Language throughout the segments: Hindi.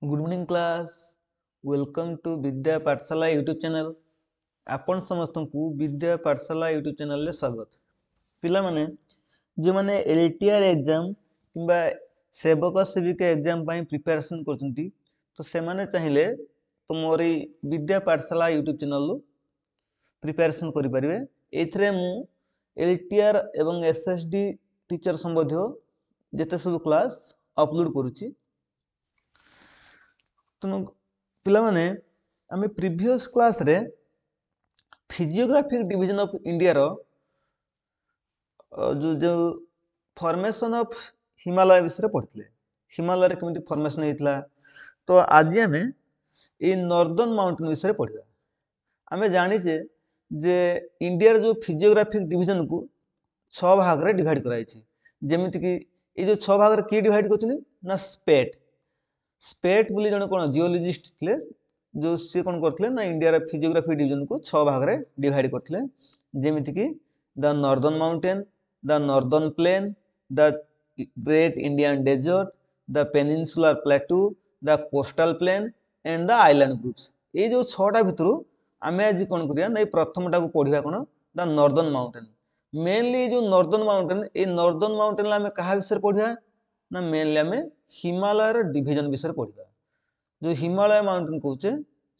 Good morning class. Welcome to Vidya Pathshala YouTube channel. आपण समस्त को विद्या पाठशाला यूट्यूब चैनल ले स्वागत। पिला माने जो माने एलटीआर एग्जाम किंबा सेवक सेविका एग्जाम पाई प्रिपरेशन करछंती तो से माने चाहिए तो मोरी विद्या पाठशाला यूट्यूब चैनल प्रिपरेशन करि परिबे। एथरे मु एलटीआर एवं एसएसडी टीचर संबंधी जेते सब क्लास अपलोड करूची। तेणु पिलामाने आम प्रिवियस क्लास रे फिजियोग्राफिक डिवीजन ऑफ इंडिया रो जो जो फॉर्मेशन ऑफ हिमालय विषय पढ़ते हिमालय केମିତି फॉर्मेशन होता। तो आज आम ये नॉर्दर्न माउंटेन विषय पढ़ा। आम जाचे जे इंडिया जो फिजियोग्राफिक डिवीजन को 6 भाग रे डिवाइड कराई। जेमिति कि ये जो 6 भाग रे की डिवाइड करछनी ना स्पेट स्पेट बोली जन कौन जियोलॉजिस्ट थे जो सी कौन करते ना इंडिया फिजियोग्राफी डिवीजन को 6 भाग रे डिवाइड करते। जेमिति कि the northern mountain, the northern plain, the great Indian desert, the peninsular plateau, the coastal plain and the island groups. ये जो 6टा भितर आम आज कौन करिया ना प्रथमटा को पढ़िया कौन द नॉर्दर्न माउंटेन। मेनली जो नॉर्दर्न माउंटेन ये नॉर्दर्न माउंटेन आम क्या विषय पढ़िया ना मेनली आम हिमालय डिवीजन विषय पढ़ा। जो हिमालय माउंटेन कहे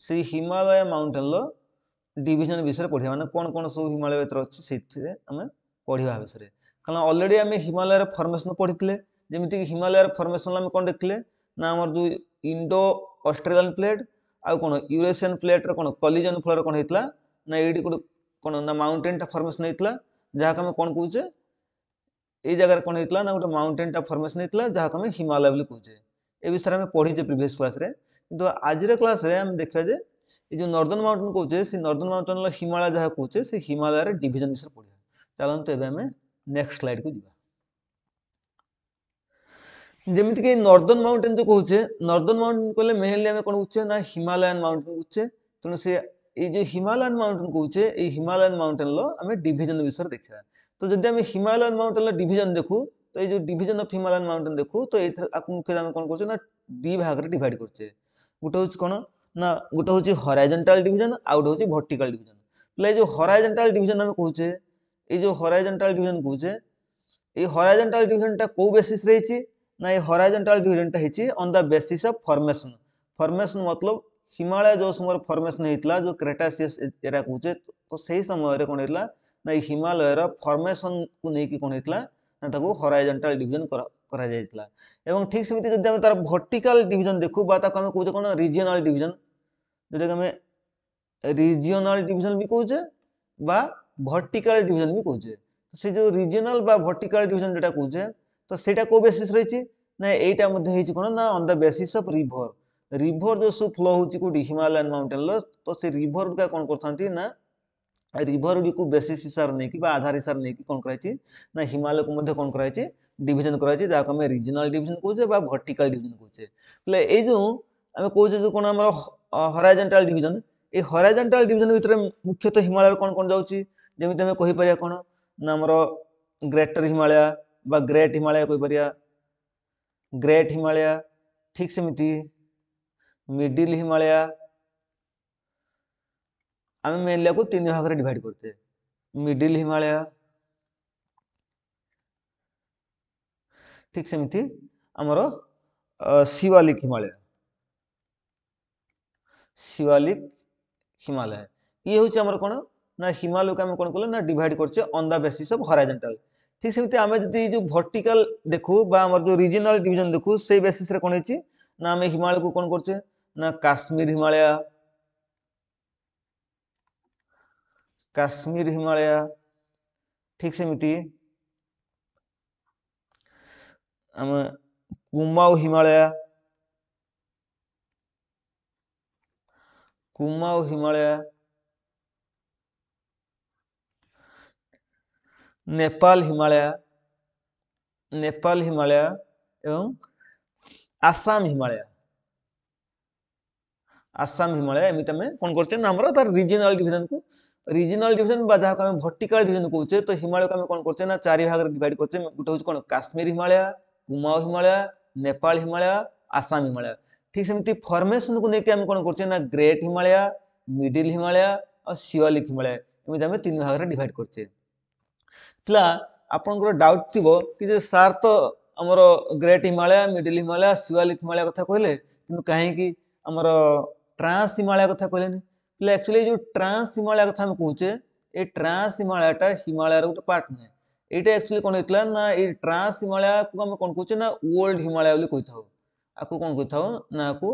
से हिमालय माउंटेन डिवीजन विषय पढ़ा माने कौन कौन सब हिमालय भीतर अच्छी से आम पढ़ा विषय। कारण ऑलरेडी आम हिमालय फॉर्मेशन पढ़ी जमीक हिमालय फॉर्मेशन आम कौन देखते ना आम जो इंडो ऑस्ट्रेलियन प्लेट आउ कौन यूरेशियन प्लेट कौन कलिजन फल कौन होता ना ये कौन ना माउंटेन फॉर्मेशन होता जहाँ आम कौन कहे ये जगह कौन होता ना गोटे माउंटेन फॉर्मेशन होता जहाँ आम हिमालय बोली कहे। ए विषय में पढ़ीचे प्रीवियस क्लास रे किंतु आज क्लास रे हम देखा जे ये जो नॉर्दर्न माउंटेन कहे से नॉर्दर्न माउंटेन हिमालय जहाँ कहे से हिमालय डिवीजन विषय पढ़ा। चलते एवं आम नेक्स्ट स्लाइड को जीवा। जमीक नॉर्दर्न माउंटेन जो कहे नॉर्दर्न माउंटेन कहले मेनली आम कौन बुझे ना हिमालयन माउंटेन बुझे। तेणु से ये जो हिमालयन माउंटेन कहे ये हिमालयन माउंटेन आम डिवीजन विषय देखा। तो जब आम हिमालयन माउंटेन डिवीजन देखू तो ये डिवीजन ऑफ हिमालयन माउंटेन देखू तो ये मुख्य आम कौन कर दी भाग में डिवाइड करछे। गोटे हूँ कौन ना गोटे हूँ हॉराइजॉन्टल डिवीजन आउ गोटे हूँ वर्टिकल डिवीजन। प्ले जो हॉराइजॉन्टल डिवीजन आम कहे ये जो हॉराइजॉन्टल डिवीजन कहे ये हॉराइजॉन्टल डिवीजन को बेसिस रही ना ये हॉराइजॉन्टल डिवीजन है on the basis of formation. Formation मतलब हिमालय जो समय फॉर्मेशन होता जो क्रेटासियस एरिया कहे तो सही समय कौन होता ना हिमालय फॉर्मेशन को लेकिन कौन होता ना हॉराइजॉन्टल डिवीजन करा जायतिला। एवं ठीक सेमती जब आम तार वर्टिकल डिवीजन देखू बा ताको आम कहे कौन रीजनल डिवीजन जोटा आम रीजनल डिवीजन भी कहे बा वर्टिकल डिवीजन भी कहे। से जो रीजनल बा वर्टिकल डिवीजन जोटा कहे तो सेटा को बेसिस रही ना एटा कौन ना on the basis of river. River जो सब फ्लो होती हिमालयन माउंटेन तो से रिवर गुड़ा कौन करथांती ना रिवर गुड़ी को बेसिस हिसाब नहीं आधार हिसाब नहीं कौन कराई ना हिमालय को कौन कराई डिवीजन कराई जहाँ आम रीजनल डिवीजन कहे वर्टिकल डिवीजन कहे। ये जो आम कहे जो कौन आम हॉराइजॉन्टल डिवीजन ये हॉराइजॉन्टल डिवीजन भितर मुख्यतः हिमालय कौन कौन जाऊँगी जमी आम कहीपर कौन ना आमर ग्रेटर हिमालय बा ग्रेट हिमालय कहीपर ग्रेट हिमालय ठीक सेमती मिडिल हिमालय आम मेनली को 3 भाग में डिवाइड करते मिडिल हिमालय ठीक सेमती आमर शिवालिक हिमालय शिवालिक हिमालय ये हूँ आमर कौन ना हिमालय को आम कौन कले ना डिवाइड करछे on the basis of horizontal. ठीक सेमती आम जदि जो वर्टिकल देखू बा आमर जो रीजनल डिवीजन देखू से बेसिस रे कौन होची ना आम हिमालय को कौन करछे ना काश्मीर हिमालय काश्मीर हिमालय ठीक सेमती आम कुमाऊ हिमालय कुमाऊ हिमालय नेपाल हिमालय नेपाल हिमालय एवं आसाम हिमालय आसाम हिमालय एमती आम कौन करते तार रीजनल डिवीजन को रीजनल डिवीजन जहाँ को वर्टिकल डिवीजन कहे तो हिमालय को आम कौन करते ना 4 भाग में डिवाइड करते गोटे हूँ कौन काश्मीर हिमालय कुमाऊ हिमालय नेपाल हिमालय आसाम हिमालय। ठीक सेमती फॉर्मेशन को लेके हम कौन करछे ना ग्रेट हिमालय, मिडिल हिमालय और शिवालिक हिमालय एमि हम तीन भाग रे डिवाइड करछे। पिला आपनकर डाउट थिबो कि जे सर तो हमर ग्रेट हिमालय, मिडिल हिमालय, शिवालिक हिमालय कथा कहले किंतु काहे कि हमर ट्रांस हिमालय कथा कहलेनी। पिला एक्चुअली जो ट्रांस हिमालय कथा हम कहूचे ए ट्रांस हिमालयटा हिमालयर गोटे पार्ट नै। एटा एक्चुअली कोन हेतला ना ए ट्रांस हिमालय को हम कोन कहूचे ना ओल्ड हिमालय बोली कहिथाउ। आकु कोन कहिथाउ ना आकु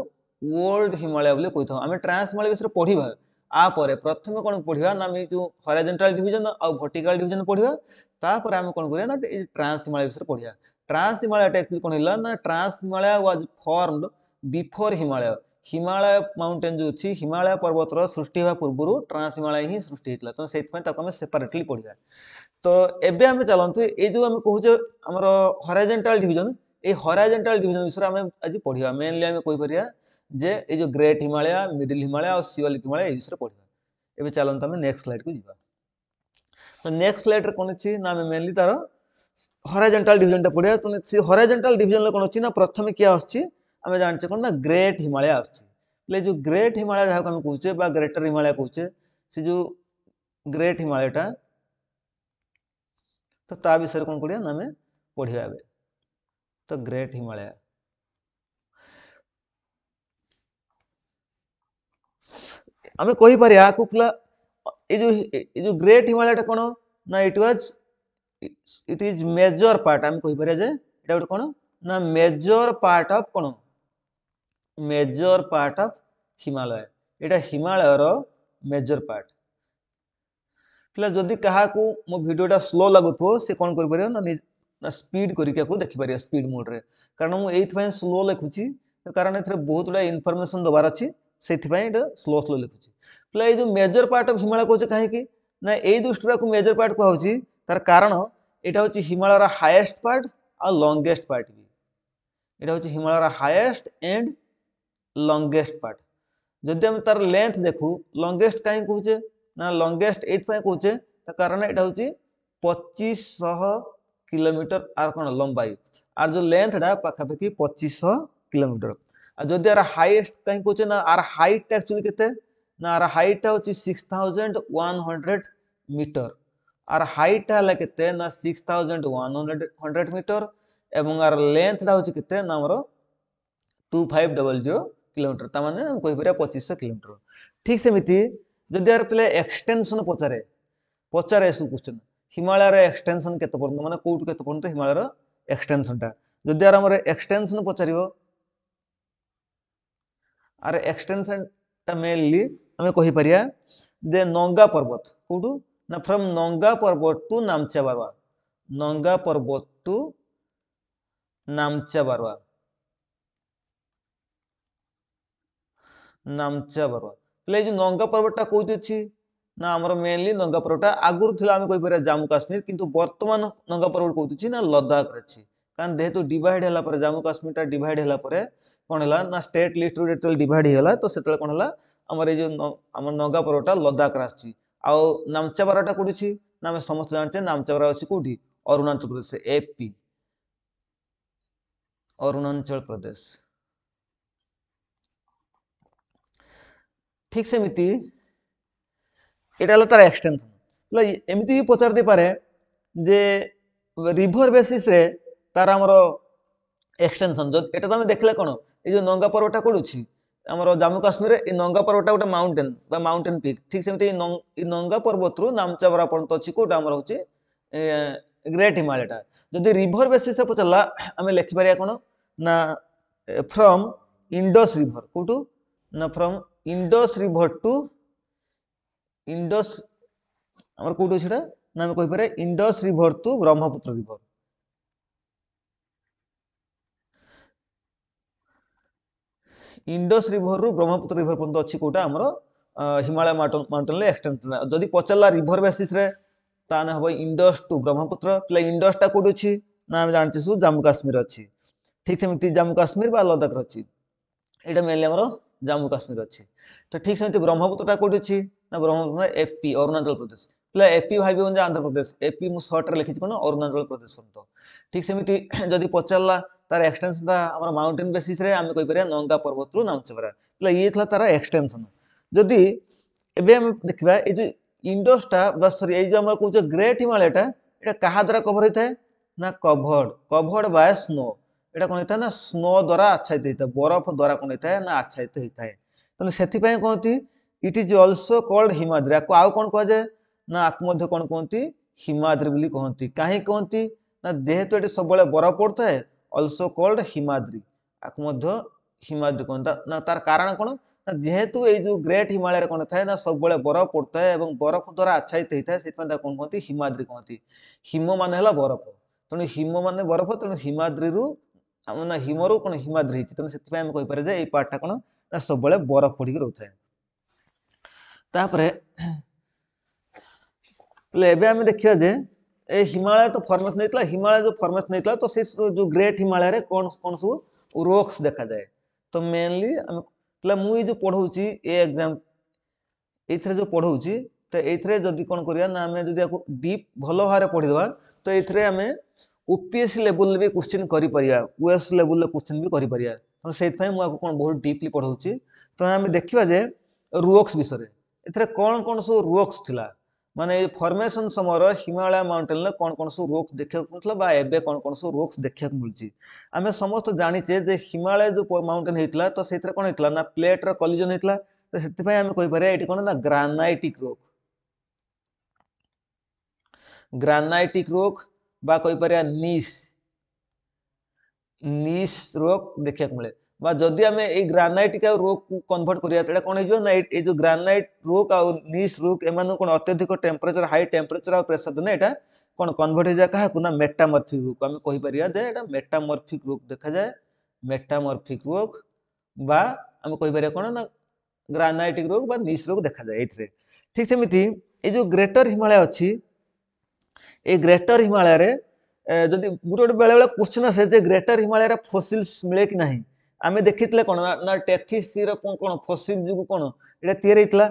ओल्ड हिमालय बोली कहिथाउ। हम ट्रांस हिमालय विषय पढिबा आ परे प्रथम कोन पढिबा ना हम जो हॉरिजॉन्टल डिवीजन और वर्टिकल डिवीजन पढिबा तापर हम कोन करिया ना ए ट्रांस हिमालय विषय पढिया। ट्रांस हिमालय एक्चुअली कोन हिला ना trans Himalaya was formed before Himalaya. Himalaya mountain जो अछि हिमालय पर्वतर सृष्टि हेबा पूर्वरु ट्रांस हिमालय ही सृष्टि हेतला। तो सेत पय ताको हम सेपरेटली पढिया। तो एबे हम चलंतु ए जो हम कहूचे हमर horizontal division A horizontal division विषय हम आज पढिया। मेनली हम कहि परिया जे ए जो ग्रेट हिमालय, मिडिल हिमालय और शिवालिक हिमालय ए विषय पढिया। एबे चलंतु हम नेक्स्ट स्लाइड को जिबा। तो नेक्स्ट स्लाइड रे कोन अछि ना हम मेनली तार हॉरिजॉन्टल डिवीजन टा पढिया। तो से हॉरिजॉन्टल डिवीजन ले कोन अछि ना प्रथम क्या आछि हम जानचे कोन ना ग्रेट हिमालय आछि। ले जो ग्रेट हिमालय जाहा हम कहूचे बा ग्रेटर हिमालय कहूचे से जो ग्रेट हिमालयटा तो ता विषय कोन करिया ना हम पढिया एबे। तो ग्रेट हिमालय आमे कहि परिया कुकला ए जो ग्रेट हिमालय टा कोन ना इट इज मेजर पार्ट हम कहि परिया जे एटा गोटे कोन ना मेजर पार्ट ऑफ कोन मेजर पार्ट ऑफ हिमालय। एटा हिमालय रो मेजर पार्ट। पिला जदि कहा को मो वीडियोटा स्लो लागुथो से कोन करि परिया ना स्पीड करि के को देखि परिया स्पीड मोड रे। कारण मु एथ पय स्लो लिखुची कारण एथरे बहुत गुडा इन्फॉर्मेशन दबार अछि सेथि पय एटा स्लो स्लो लिखुची। पिला ए जो मेजर पार्ट ऑफ हिमालय कहूचे काहे कि ना ए दृष्टिरा को मेजर पार्ट कहउची तार कारण एटा होची हिमालय रा हाईएस्ट पार्ट और लॉन्गेस्ट पार्ट भी। एटा होची हिमालय रा हाईएस्ट एंड लॉन्गेस्ट पार्ट। जदि हम तार लेंथ देखु लॉन्गेस्ट काहे कहउचे ना लॉन्गेस्ट एथ पय कहउचे कारण एटा होची 2500 किलोमीटर आर कोन लंबाई आर जो लेंथ डा पाखापाखि 2500 किलोमीटर। आ जदि आर हाईएस्ट काहे कहउचे ना आर हाइट एक्चुअली केते ना आर हाइट होची 6100 मीटर। आर हाइट हला केते ना 6100 मीटर एवं आर लेंथ डा होची केते ना हमरो 2500 किलोमीटर ता माने हम कहि परिया 2500 किलोमीटर। ठीक सेमिति जदि आर पले एक्सटेंशन पचारे सु क्वेश्चन हिमालय रे एक्सटेंशन केते पर्यंत माने कोउट केते पर्यंत हिमालय रो एक्सटेंशन टा जदि आर हमर एक्सटेंशन पचारिबो आर एक्सटेंशन टा मेनली हमें कहि परिया जे नंगा पर्वत कोडू ना फ्रॉम नंगा पर्वत टू नामचा बारवा। नंगा पर्वत टू नामचा बारवा। नामचा बारवा प्ले जो नंगा पर्वतटा कोथि अछि ना हमर मेनली नंगा पर्वतटा आगुर थिला हम कहि परिया जम्मू काश्मीर किंतु वर्तमान नंगा पर्वत कोथि अछि ना लद्दाख रे अछि। कारण जेहेतु डिवाइड होला पर जम्मू काश्मीर टा डिवाइड होला पर कोन होला ना स्टेट लिस्ट रो जेतल डिवाइड होला तो सेतल कोन होला हमर ए जो हमर नंगा पर्वतटा लद्दाख रे अछि। आ नामचा बारवाटा कोथि अछि ना हम समस्त जानते नामचा बारवा अछि कोथि अरुणाचल प्रदेश एपी अरुणाचल प्रदेश। ठीक सेमिति एटा हला तार एक्सटेंशन एमिति भी पचार दे पारे जे रिवर बेसिस रे तार हमर एक्सटेंशन जो एटा तो हम देखले कोन ए जो नंगा पर्वतटा कोड अछि हमर जम्मू काश्मीर रे ए नंगा पर्वतटा गोटे माउंटेन बा माउंटेन पीक। ठीक सेमिति ए नंगा पर्वत रु नामचा बारवा पर्यंत अछि कोड हमर होछि ग्रेट हिमालयटा। जदि रिवर बेसिस रे पचला हम लिखि परिया कोन ना फ्रॉम इंडस रिवर कोटू ना from Indus river to Indus हमर कोटू छिडा ना हम कहि पारे Indus river to Brahmaputra river. Indus river रु ब्रह्मपुत्र रिवर पर्यंत अछि कोटा हमर हिमालय माउंटेन ले एक्सटेंशन। जदि पचला रिवर बेसिस रे ताने हबो इंडस टू ब्रह्मपुत्र प्ले इंडस टा कोड अछि ना हम जानछि सु जम्मू काश्मीर अछि। ठीक सेमिति जम्मू काश्मीर बा लद्दाख अछि एटा मेनली हमर जम्मू काश्मीर अछि। तो ठीक सेमिति ब्रह्मपुत्र टा कोड अछि ना ब्रह्मपुत्र एपी अरुणाचल प्रदेश ପିଲା ଏପି ଭାବିବ ଯେ ଆନ୍ଧ୍ରପ୍ରଦେଶ, ଏପି ମୁଁ ସର୍ଟରେ ଲେଖିଛି କ'ଣ ଅରୁଣାଚଳ ପ୍ରଦେଶ ପର୍ଯ୍ୟନ୍ତ। ଠିକ୍ ସେମିତି ଯଦି ପଚାରିଲା ତାର ଏକ୍ସଟେନ୍ସନଟା ଆମର ମାଉଣ୍ଟେନ୍ ବେସିସ୍ରେ ଆମେ କହିପାରିବା ନଙ୍ଗା ପର୍ବତରୁ ନାମଚେବରା। ପିଲା ଇଏ ଥିଲା ତାର ଏକ୍ସଟେନ୍ସନ୍। ଯଦି ଏବେ ଆମେ ଦେଖିବା ଏଇ ଯୋଉ ଇଣ୍ଡସଟା ବା ସରି ଏଇ ଯୋଉ ଆମର କହୁଛେ ଗ୍ରେଟ୍ ହିମାଳୟଟା ଏଇଟା କାହା ଦ୍ୱାରା କଭର ହେଇଥାଏ ନା କଭର୍ଡ ବାୟ ସ୍ନୋ। ଏଇଟା କ'ଣ ହେଇଥାଏ ନା ସ୍ନୋ ଦ୍ୱାରା ଆଚ୍ଛାଦିତ ହେଇଥାଏ, ବରଫ ଦ୍ୱାରା କ'ଣ ହେଇଥାଏ ନା ଆଚ୍ଛାଦିତ ହେଇଥାଏ। ତେଣୁ ସେଥିପାଇଁ କହନ୍ତି it is also called Himadri. ଆକୁ ଆଉ କ'ଣ କୁହାଯାଏ ନା ଆକୁ ମଧ୍ୟ କ'ଣ କୁହନ୍ତି ହିମାଦ୍ରି ବୋଲି କହନ୍ତି। କାହିଁକି କହନ୍ତି ନା ଯେହେତୁ ଏଠି ସବୁବେଳେ ବରଫ ପଡୁଥାଏ ଅଲସୋ କଲ୍ଡ ହିମାଦ୍ରି, ଆକୁ ମଧ୍ୟ ହିମାଦ୍ରି କହନ୍ତି। ନା ତାର କାରଣ କ'ଣ ନା ଯେହେତୁ ଏଇ ଯୋଉ ଗ୍ରେଟ୍ ହିମାଳୟରେ କ'ଣ ଥାଏ ନା ସବୁବେଳେ ବରଫ ପଡୁଥାଏ ଏବଂ ବରଫ ଦ୍ୱାରା ଆଚ୍ଛାଦିତ ହେଇଥାଏ, ସେଥିପାଇଁ ତାକୁ କ'ଣ କହନ୍ତି ହିମାଦ୍ରି କହନ୍ତି। ହିମ ମାନେ ହେଲା ବରଫ, ତେଣୁ ହିମ ମାନେ ବରଫ, ତେଣୁ ହିମାଦ୍ରିରୁ ନା ହିମରୁ କ'ଣ ହିମାଦ୍ରି ହେଇଛି। ତେଣୁ ସେଥିପାଇଁ ଆମେ କହିପାରିବା ଯେ ଏଇ ପାର୍ଟଟା କ'ଣ ନା ସବୁବେଳେ ବରଫ ପଡିକି ରହୁଥାଏ। ତାପରେ ଏବେ ଆମେ ଦେଖିବା ଯେ ଏ ହିମାଳୟ ତ ଫର୍ମେସନ୍ ହେଇଥିଲା, ହିମାଳୟ ଯୋଉ ଫର୍ମେସନ୍ ହେଇଥିଲା ତ ସେ ଯୋଉ ଗ୍ରେଟ୍ ହିମାଳୟରେ କ'ଣ କ'ଣ ସବୁ ରୋକ୍ସ ଦେଖାଯାଏ। ତ ମେନଲି ଆମେ ପିଲା ମୁଁ ଏଇ ଯୋଉ ପଢଉଛି ଏ ଏକ୍ଜାମ ଏଇଥିରେ ଯୋଉ ପଢଉଛି ତ ଏଇଥିରେ ଯଦି କ'ଣ କରିବା ନା ଆମେ ଯଦି ଆକୁ ଡିପ୍ ଭଲ ଭାବରେ ପଢିଦେବା ତ ଏଇଥିରେ ଆମେ ଓପିଏସସି ଲେବୁଲରେ ବି କ୍ୱେଶ୍ଚିନ୍ କରିପାରିବା, ୟୁଏସ୍ ଲେବୁଲରେ କ୍ୱେଶ୍ଚିନ୍ ବି କରିପାରିବା। ତେଣୁ ସେଇଥିପାଇଁ ମୁଁ ଆକୁ କ'ଣ ବହୁତ ଡିପଲି ପଢଉଛି। ତ ଆମେ ଦେଖିବା ଯେ ରୋକ୍ସ ବିଷୟରେ ଏଥିରେ କ'ଣ କ'ଣ ସବୁ ରୋକ୍ସ ଥିଲା, ମାନେ ଏଇ ଫର୍ମେସନ୍ ସମୟର ହିମାଳୟ ମାଉଣ୍ଟେନରେ କ'ଣ କ'ଣ ସବୁ ରୋକ୍ସ ଦେଖିବାକୁ ମିଳୁଥିଲା ବା ଏବେ କ'ଣ କ'ଣ ସବୁ ରୋକ୍ସ ଦେଖିବାକୁ ମିଳୁଛି। ଆମେ ସମସ୍ତେ ଜାଣିଛେ ଯେ ହିମାଳୟ ଯୋଉ ମାଉଣ୍ଟେନ ହେଇଥିଲା ତ ସେଇଥିରେ କ'ଣ ହେଇଥିଲା ନା ପ୍ଲେଟର କଲିଜନ ହେଇଥିଲା। ତ ସେଥିପାଇଁ ଆମେ କହିପାରିବା ଏଠି କ'ଣ ନା ଗ୍ରାନାଇଟିକ୍ ରୋକ୍ ବା କହିପାରିବା ନିସ୍ ରୋକ୍ ଦେଖିବାକୁ ମିଳେ। ବା ଯଦି ଆମେ ଏଇ ଗ୍ରାନାଇଟିକ୍ ଆଉ ରୋକ୍କୁ କନଭର୍ଟ କରିବା ସେଇଟା କ'ଣ ହେଇଯିବ ନା ଏଇ ଯୋଉ ଗ୍ରାନାଇଟ୍ ରୋକ୍ ଆଉ ନିସ୍ ରୋକ୍ ଏମାନଙ୍କୁ କ'ଣ ଅତ୍ୟଧିକ ଟେମ୍ପରେଚର ହାଇ ଟେମ୍ପରେଚର ଆଉ ପ୍ରେସର ଦେଲେ ଏଇଟା କ'ଣ କନଭର୍ଟ ହେଇଯାଏ କାହାକୁ ନା ମେଟାମର୍ଫିକ୍ ରୋକ୍। ଆମେ କହିପାରିବା ଯେ ଏଇଟା ମେଟାମର୍ଫିକ୍ ରୋକ୍ ଦେଖାଯାଏ, ମେଟାମର୍ଫିକ୍ ରୋକ୍ ବା ଆମେ କହିପାରିବା କ'ଣ ନା ଗ୍ରାନାଇଟିକ୍ ରୋକ୍ ବା ନିସ୍ ରୋକ୍ ଦେଖାଯାଏ ଏଇଥିରେ। ଠିକ୍ ସେମିତି ଏଇ ଯୋଉ ଗ୍ରେଟର ହିମାଳୟ ଅଛି, এই ଗ୍ରେଟର ହିମାଳୟରେ ଯଦି ଗୋଟେ ବେଳେବେଳେ କ୍ୱେଶ୍ଚିନ୍ ଆସେ ଯେ ଗ୍ରେଟର ହିମାଳୟରେ ଫସିଲ୍ସ ମିଳେ କି ନାହିଁ। ଆମେ ଦେଖିଥିଲେ କ'ଣ ନା ଟେଥିସ୍ର କ'ଣ ଫସିଲ୍ ଯୋଗୁଁ କ'ଣ ଏଇଟା ତିଆରି ହେଇଥିଲା,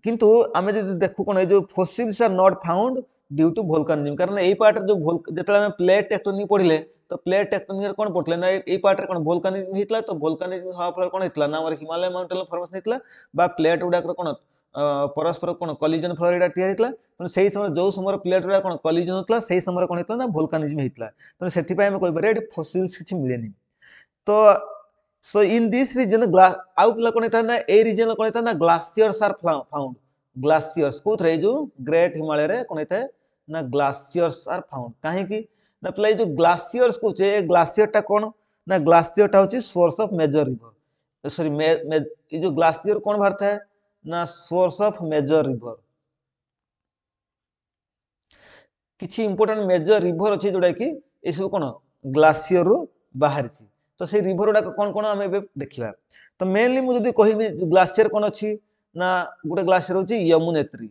କିନ୍ତୁ ଆମେ ଯଦି ଦେଖୁ କ'ଣ ଏଇ ଯୋଉ fossils are not found due to volcanism. କାରଣ ଏଇ ପାର୍ଟରେ ଯୋଉ ଯେତେବେଳେ ଆମେ ପ୍ଲେଟ୍ ଟେକ୍ଟୋନିକ୍ ପଢିଲେ ତ ପ୍ଲେଟ୍ ଟେକ୍ଟୋନିକ୍ରେ କ'ଣ ପଢିଥିଲେ ନା ଏଇ ପାର୍ଟରେ କ'ଣ ଭୋଲକାନିଜମ୍ ହେଇଥିଲା। ତ ଭୋଲକାନିଜମ୍ ହେବା ଫଳରେ କ'ଣ ହେଇଥିଲା ନା ଆମର ହିମାଳୟ ମାଉଣ୍ଟେନ ଫର୍ମେସନ୍ ହେଇଥିଲା ବା ପ୍ଲେଟ୍ ଗୁଡାକର କ'ଣ ପରସ୍ପର କ'ଣ କଲିଜନ ଫଳରେ ଏଇଟା ତିଆରି ହେଇଥିଲା। ତେଣୁ ସେଇ ସମୟରେ ଯୋଉ ସମୟରେ ପ୍ଲେଟ୍ ଗୁଡା କ'ଣ କଲିଜନ ହଉଥିଲା ସେଇ ସମୟରେ କ'ଣ ହେଇଥିଲା ନା ଭୋଲକାନିଜମ୍ ହେଇଥିଲା। ତେଣୁ ସେଥିପାଇଁ ଆମେ କହିପାରିବା ଏଠି ଫସିଲ୍ସ କିଛି ମିଳେନି। ତ ସୋ ଇନ୍ ଦିସ୍ ରିଜନ୍ ଆଉ ପିଲା କ'ଣ ହେଇଥାଏ ନା ଏଇ ରିଜନ୍ କ'ଣ ହେଇଥାଏ ନା ଗ୍ଲାସିୟର୍ସ ଆର୍ ଫାଉଣ୍ଡ। ଗ୍ଲାସିୟର୍ସ କୋଉଥିରେ ଏଇ ଯୋଉ ଗ୍ରେଟ୍ ହିମାଳୟରେ କ'ଣ ହେଇଥାଏ ନା ଗ୍ଲାସିୟର୍ସ ଆର୍ ଫାଉଣ୍ଡ। କାହିଁକି ନା ପିଲା ଏଇ ଯୋଉ ଗ୍ଲାସିୟର୍ସ କହୁଛେ ଏ ଗ୍ଲାସିୟରଟା କ'ଣ ନା ଗ୍ଲାସିୟରଟା ହଉଛି ସୋର୍ସ ଅଫ ମେଜର ରିଭର। ସରି ଏଇ ଯୋଉ ଗ୍ଲାସିୟର କ'ଣ ବାହାରିଥାଏ ନା ସୋର୍ସ ଅଫ ମେଜର ରିଭର। କିଛି ଇମ୍ପୋର୍ଟାଣ୍ଟ ମେଜର ରିଭର ଅଛି ଯୋଉଟା କି ଏସବୁ କ'ଣ ଗ୍ଲାସିୟରରୁ ବାହାରିଛି। ତ ସେଇ ରିଭର ଗୁଡାକ କ'ଣ କ'ଣ ଆମେ ଏବେ ଦେଖିବା। ତ ମେନଲି ମୁଁ ଯଦି କହିବି ଗ୍ଲାସିୟର କ'ଣ ଅଛି ନା ଗୋଟେ ଗ୍ଲାସିୟର ହଉଛି ୟମୁନେତ୍ରୀ।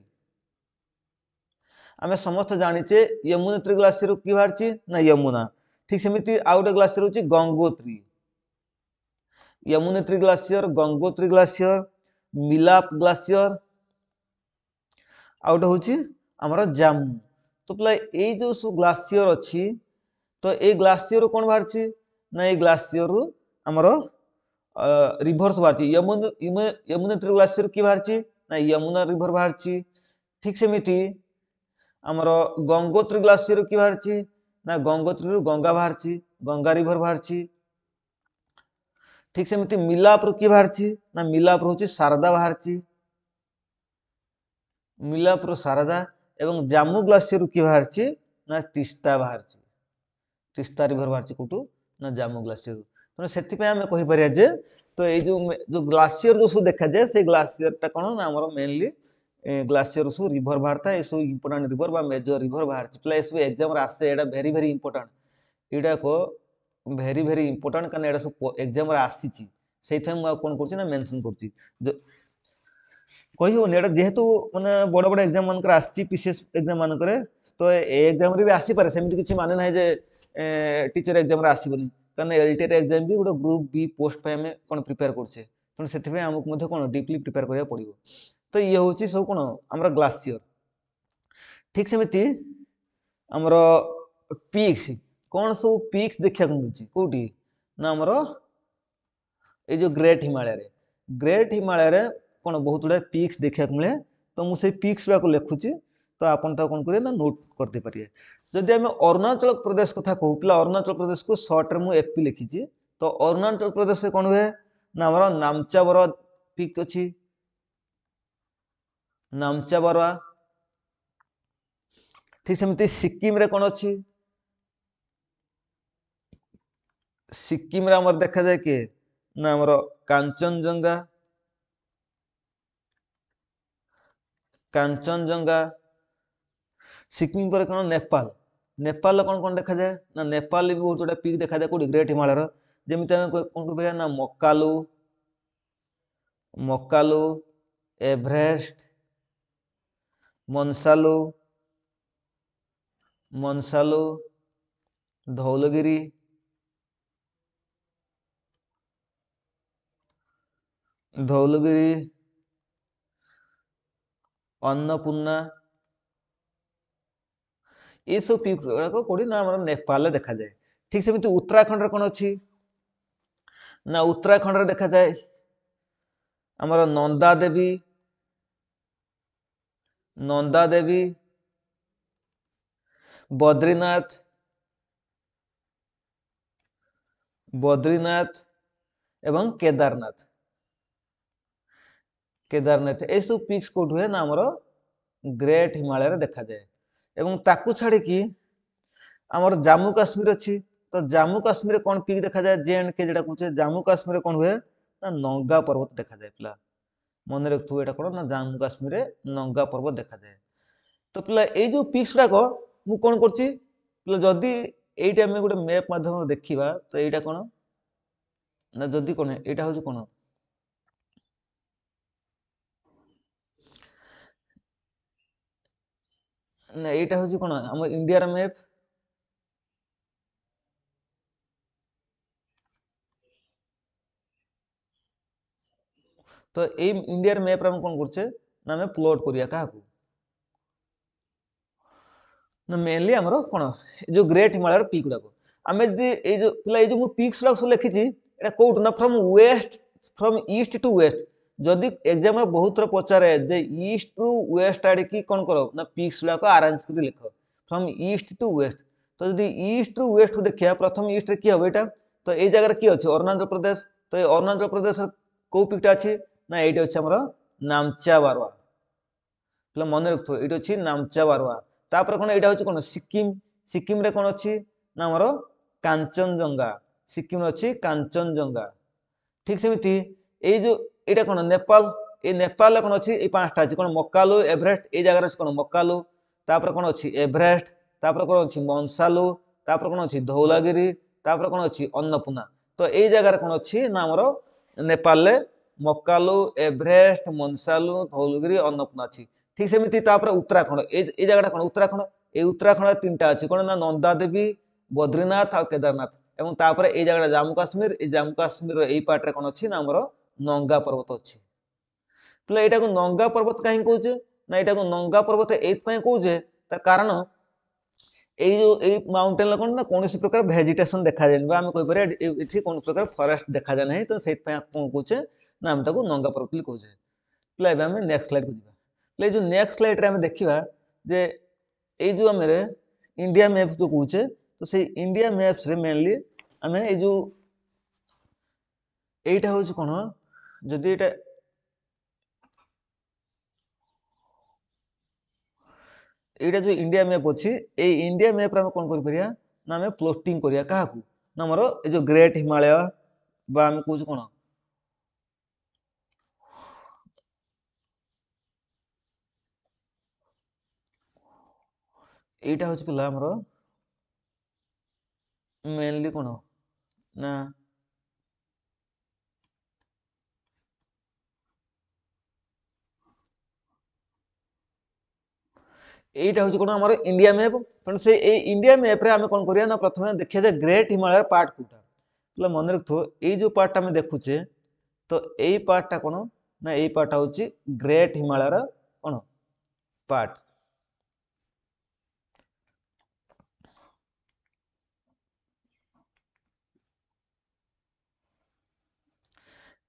ଆମେ ସମସ୍ତେ ଜାଣିଛେ ୟମୁନେତ୍ରୀ ଗ୍ଲାସିୟର କି ବାହାରିଛି ନା ୟମୁନା। ଠିକ୍ ସେମିତି ଆଉ ଗୋଟେ ଗ୍ଲାସିୟର ହଉଛି Gangotri. Yamunotri glacier, Gangotri glacier, Milap glacier, ଆଉ ଗୋଟେ ହଉଛି ଆମର ଜାମୁ। ତ ପିଲା ଏଇ ଯୋଉ ସବୁ ଗ୍ଲାସିୟର ଅଛି ତ ଏଇ ଗ୍ଲାସିୟରରୁ କ'ଣ ବାହାରିଛି ନା ଏଇ ଗ୍ଲାସିୟରରୁ ଆମର ରିଭର୍ସ ବାହାରିଛି। ୟମୁନେତ୍ରୀ ଗ୍ଲାସିୟର କି ବାହାରିଛି ନା ୟମୁନା ରିଭର ବାହାରିଛି। ଠିକ୍ ସେମିତି ଆମର ଗଙ୍ଗୋତ୍ରୀ ଗ୍ଲାସିୟର କି ବାହାରିଛି ନା ଗଙ୍ଗୋତ୍ରୀରୁ ଗଙ୍ଗା ବାହାରିଛି, ଗଙ୍ଗା ରିଭର ବାହାରିଛି। ଠିକ୍ ସେମିତି ମିଲାପରୁ କି ବାହାରିଛି ନା ମିଲାପରୁ ହଉଛି ଶାରଦା ବାହାରିଛି, ମିଲାପରୁ ଶାରଦା। ଏବଂ ଜାମ୍ମୁ ଗ୍ଲାସିୟରରୁ କି ବାହାରିଛି ନା ତିସ୍ତା ବାହାରିଛି, ତିସ୍ତା ରିଭର ବାହାରିଛି କୋଉଠୁ ନା ଜାମ୍ମୁ ଗ୍ଲାସିୟରରୁ। ତେଣୁ ସେଥିପାଇଁ ଆମେ କହିପାରିବା ଯେ ତ ଏଇ ଯୋଉ ଗ୍ଲାସିୟର ଯୋଉ ସବୁ ଦେଖାଯାଏ ସେଇ ଗ୍ଲାସିୟରଟା କ'ଣ ନା ଆମର ମେନଲି ଗ୍ଲାସିୟର ସବୁ ରିଭର ବାହାରିଥାଏ। ଏସବୁ ଇମ୍ପୋର୍ଟାଣ୍ଟ ରିଭର ବା ମେଜର ରିଭର ବାହାରିଛି। ପିଲା ଏସବୁ ଏକ୍ଜାମରେ ଆସେ, ଏଇଟା ଭେରି ଭେରି ଇମ୍ପୋର୍ଟାଣ୍ଟ, ଏଇଟାକ ଭେରି ଭେରି ଇମ୍ପୋର୍ଟାଣ୍ଟ କାରଣ ଏଇଟା ସବୁ ଏକ୍ଜାମରେ ଆସିଛି। ସେଇଥିପାଇଁ ମୁଁ ଆଉ କ'ଣ କରୁଛି ନା ମେନସନ୍ କରୁଛି। କହିହବନି ଏଇଟା ଯେହେତୁ ମାନେ ବଡ଼ ବଡ଼ ଏକ୍ଜାମ ମାନଙ୍କରେ ଆସିଛି, ପିସିଏସ୍ ଏକ୍ଜାମ ମାନଙ୍କରେ, ତ ଏ ଏକ୍ଜାମରେ ବି ଆସିପାରେ, ସେମିତି କିଛି ମାନେ ନାହିଁ ଯେ ଟିଚର ଏକ୍ଜାମରେ ଆସିବନି। କାରଣ ଏଲଟିଆର ଏକ୍ଜାମ ବି ଗୋଟେ ଗ୍ରୁପ ବି ପୋଷ୍ଟ ପାଇଁ ଆମେ କ'ଣ ପ୍ରିପେୟାର କରୁଛେ। ତେଣୁ ସେଥିପାଇଁ ଆମକୁ ମଧ୍ୟ କ'ଣ ଡିପଲି ପ୍ରିପେୟାର କରିବାକୁ ପଡ଼ିବ। तो ये हूँ सब कौन आम ग्लासीयर। ठीक सेमती आमर पिक्स कौन सब पिक्स देखा मिलूँ कौटी ना आमर ये जो ग्रेट हिमालय कौन बहुत गुड़ा पिक्स देखा मिले। तो मुझे पिक्स गुड़ा लिखुची तो आपन कौन करेंगे ना नोट करदे पारे। जदि आम अरुणाचल प्रदेश कथा कहू पिला अरुणाचल प्रदेश को सर्ट रे मुझे एपी लिखी। तो अरुणाचल प्रदेश में कौन हुए ना आमर नामचावर पिक अच्छी नामचाबरा। ठीक सेमती सिक्किम रे कौन अच्छी सिक्किम रे आमर देखा जाए किए ना आमर कांचनजंगा कांचनजंगा। सिक्किम पर कौन नेपाल नेपाल कौन कौन देखा जाए ना नेपाल भी बहुत गुड़ा पिक देखा जाए कौटी ग्रेट हिमालय जमी कौन कह ना मकालू मकालू एवरेस्ट मनसालू मनसालू धौलगिरी धौलगिरी अन्नपूर्णा ये सब पीक गुड़ाक कौटी ना नेपाल देखा जाए। ठीक सेमती उत्तराखंड रे कौन अच्छी ना उत्तराखंड रे देखा जाए आमर नंदा देवी बद्रीनाथ बद्रीनाथ एवं केदारनाथ केदारनाथ ये सब पिक्स कौट हुए ना आमर ग्रेट हिमालय देखा जाए। एवं ताकू छाड़ी कि आमर जम्मू काश्मीर अच्छी तो जम्मू काश्मीर कौन पिक देखा जाए JNK जेटा कहे जम्मू काश्मीर कौन हुए ना नंगा पर्वत देखा जाए पिला मन रखु एटा कौन ना जम्मू काश्मीर नंगा पर्वत देखा जाए। तो पिला ये जो पिक्स गुड़ाक मु कौन करछि पिला जदि एइटा आमे गोटे मैप माध्यम देखिबा तो एइटा कौन ना जदि कौन एइटा होछि कौन ना एइटा होछि कौन हम इंडिया रा मैप। तो ये इंडिया मैप रे हम कौन करछे ना हमें प्लॉट करिया काहाकू ना मेनली आमर कौन जो ग्रेट हिमालय पिक गुड़ाक आम जो पिला जो पिक्स गुड़ाक सब लिखी एटा कौट ना फ्रॉम ईस्ट टू वेस्ट जदि एग्जाम बहुत थर पचारे जे ईस्ट टू वेस्ट आड़े की कौन कर ना पिक्स गुड़ाक आरेंज कर लिख फ्रॉम ईस्ट टू वेस्ट। तो जदि ईस्ट टू वेस्ट को देखिए प्रथम ईस्ट रे की हम यहाँ तो ये जगह की अच्छे अरुणाचल प्रदेश तो ये अरुणाचल प्रदेश कौ पिकटा अच्छी ना ये अच्छे आमर नामचाबारवा पिला मन रखु ये अच्छी नामचाबारवा। तापर कौन यहाँ हूँ कौन सिक्किम सिक्किम रे कौन अच्छी ना आमर कांचनजंगा सिक्किम अच्छी कांचनजंगा। ठीक सेमती ये जो यहाँ कौन नेपाल ये नेपाल कौन अच्छी ये पांचटा अच्छी कौन मकालू एवरेस्ट ये जगह कौन मकालू तापर कौन अच्छी एवरेस्ट तापर कौन अच्छी मनसालू तापर कौन अच्छी धौलागिरी तापर कौन अच्छी अन्नपूर्णा। तो ये जगह कौन अच्छी ना आमर नेपाल मकालू एवरेस्ट मनसालू धौलगिरी अन्नपूर्णा अच्छी। ठीक सेमती उत्तराखंड ये जगह कौन उत्तराखंड ये उत्तराखंड तीनटा अच्छी कौन ना नंदा देवी बद्रीनाथ और केदारनाथ एवं तापर ये जगह जम्मू काश्मीर यही पार्ट रे कौन अच्छी ना आमर नंगा पर्वत अच्छी। पिला यहाँ को नंगा पर्वत कहीं कहे ना यहाँ को नंगा पर्वत एपाई कहे कारण ये माउंटेन कौन ना कौन प्रकार भेजिटेसन देखा जाए आम कहीपर कौन प्रकार फरेस्ट देखा जाए ना तो से कौन कहे ना आम नंगा पर्वत कहे। पिला आम नेक्स्ट स्लाइड को जी जो नेक्स्ट स्लाइड रे देखा जे ये जो आम इंडिया मैप जो कहे तो से इंडिया मैप्स रे मेनली आम ये जो यहीटा हूँ कौन जदि ये एटा जो इंडिया मैप अच्छी ये इंडिया मैप रे कौन कर ना आम प्लॉटिंग करिया काहाकू ना आमर ये जो ग्रेट हिमालय बा आम कहूँ कौन एटा हूँ पिला आमर मेनली कौन ना এইটা হচ্ছে কোন আমার ইন্ডিয়া ম্যাপ তেমন সেই এই ইন্ডিয়া ম্যাপরে আমি কোন করিয়া না প্রথমে দেখিয়া যে গ্রেট হিমালয়ের পার্ট কোটা তাহলে মনে রাখতো এই যে পার্টটা আমি দেখুছে তো এই পার্টটা কোন ना एई पार्ट होची ग्रेट हिमालय रा कोन पार्ट।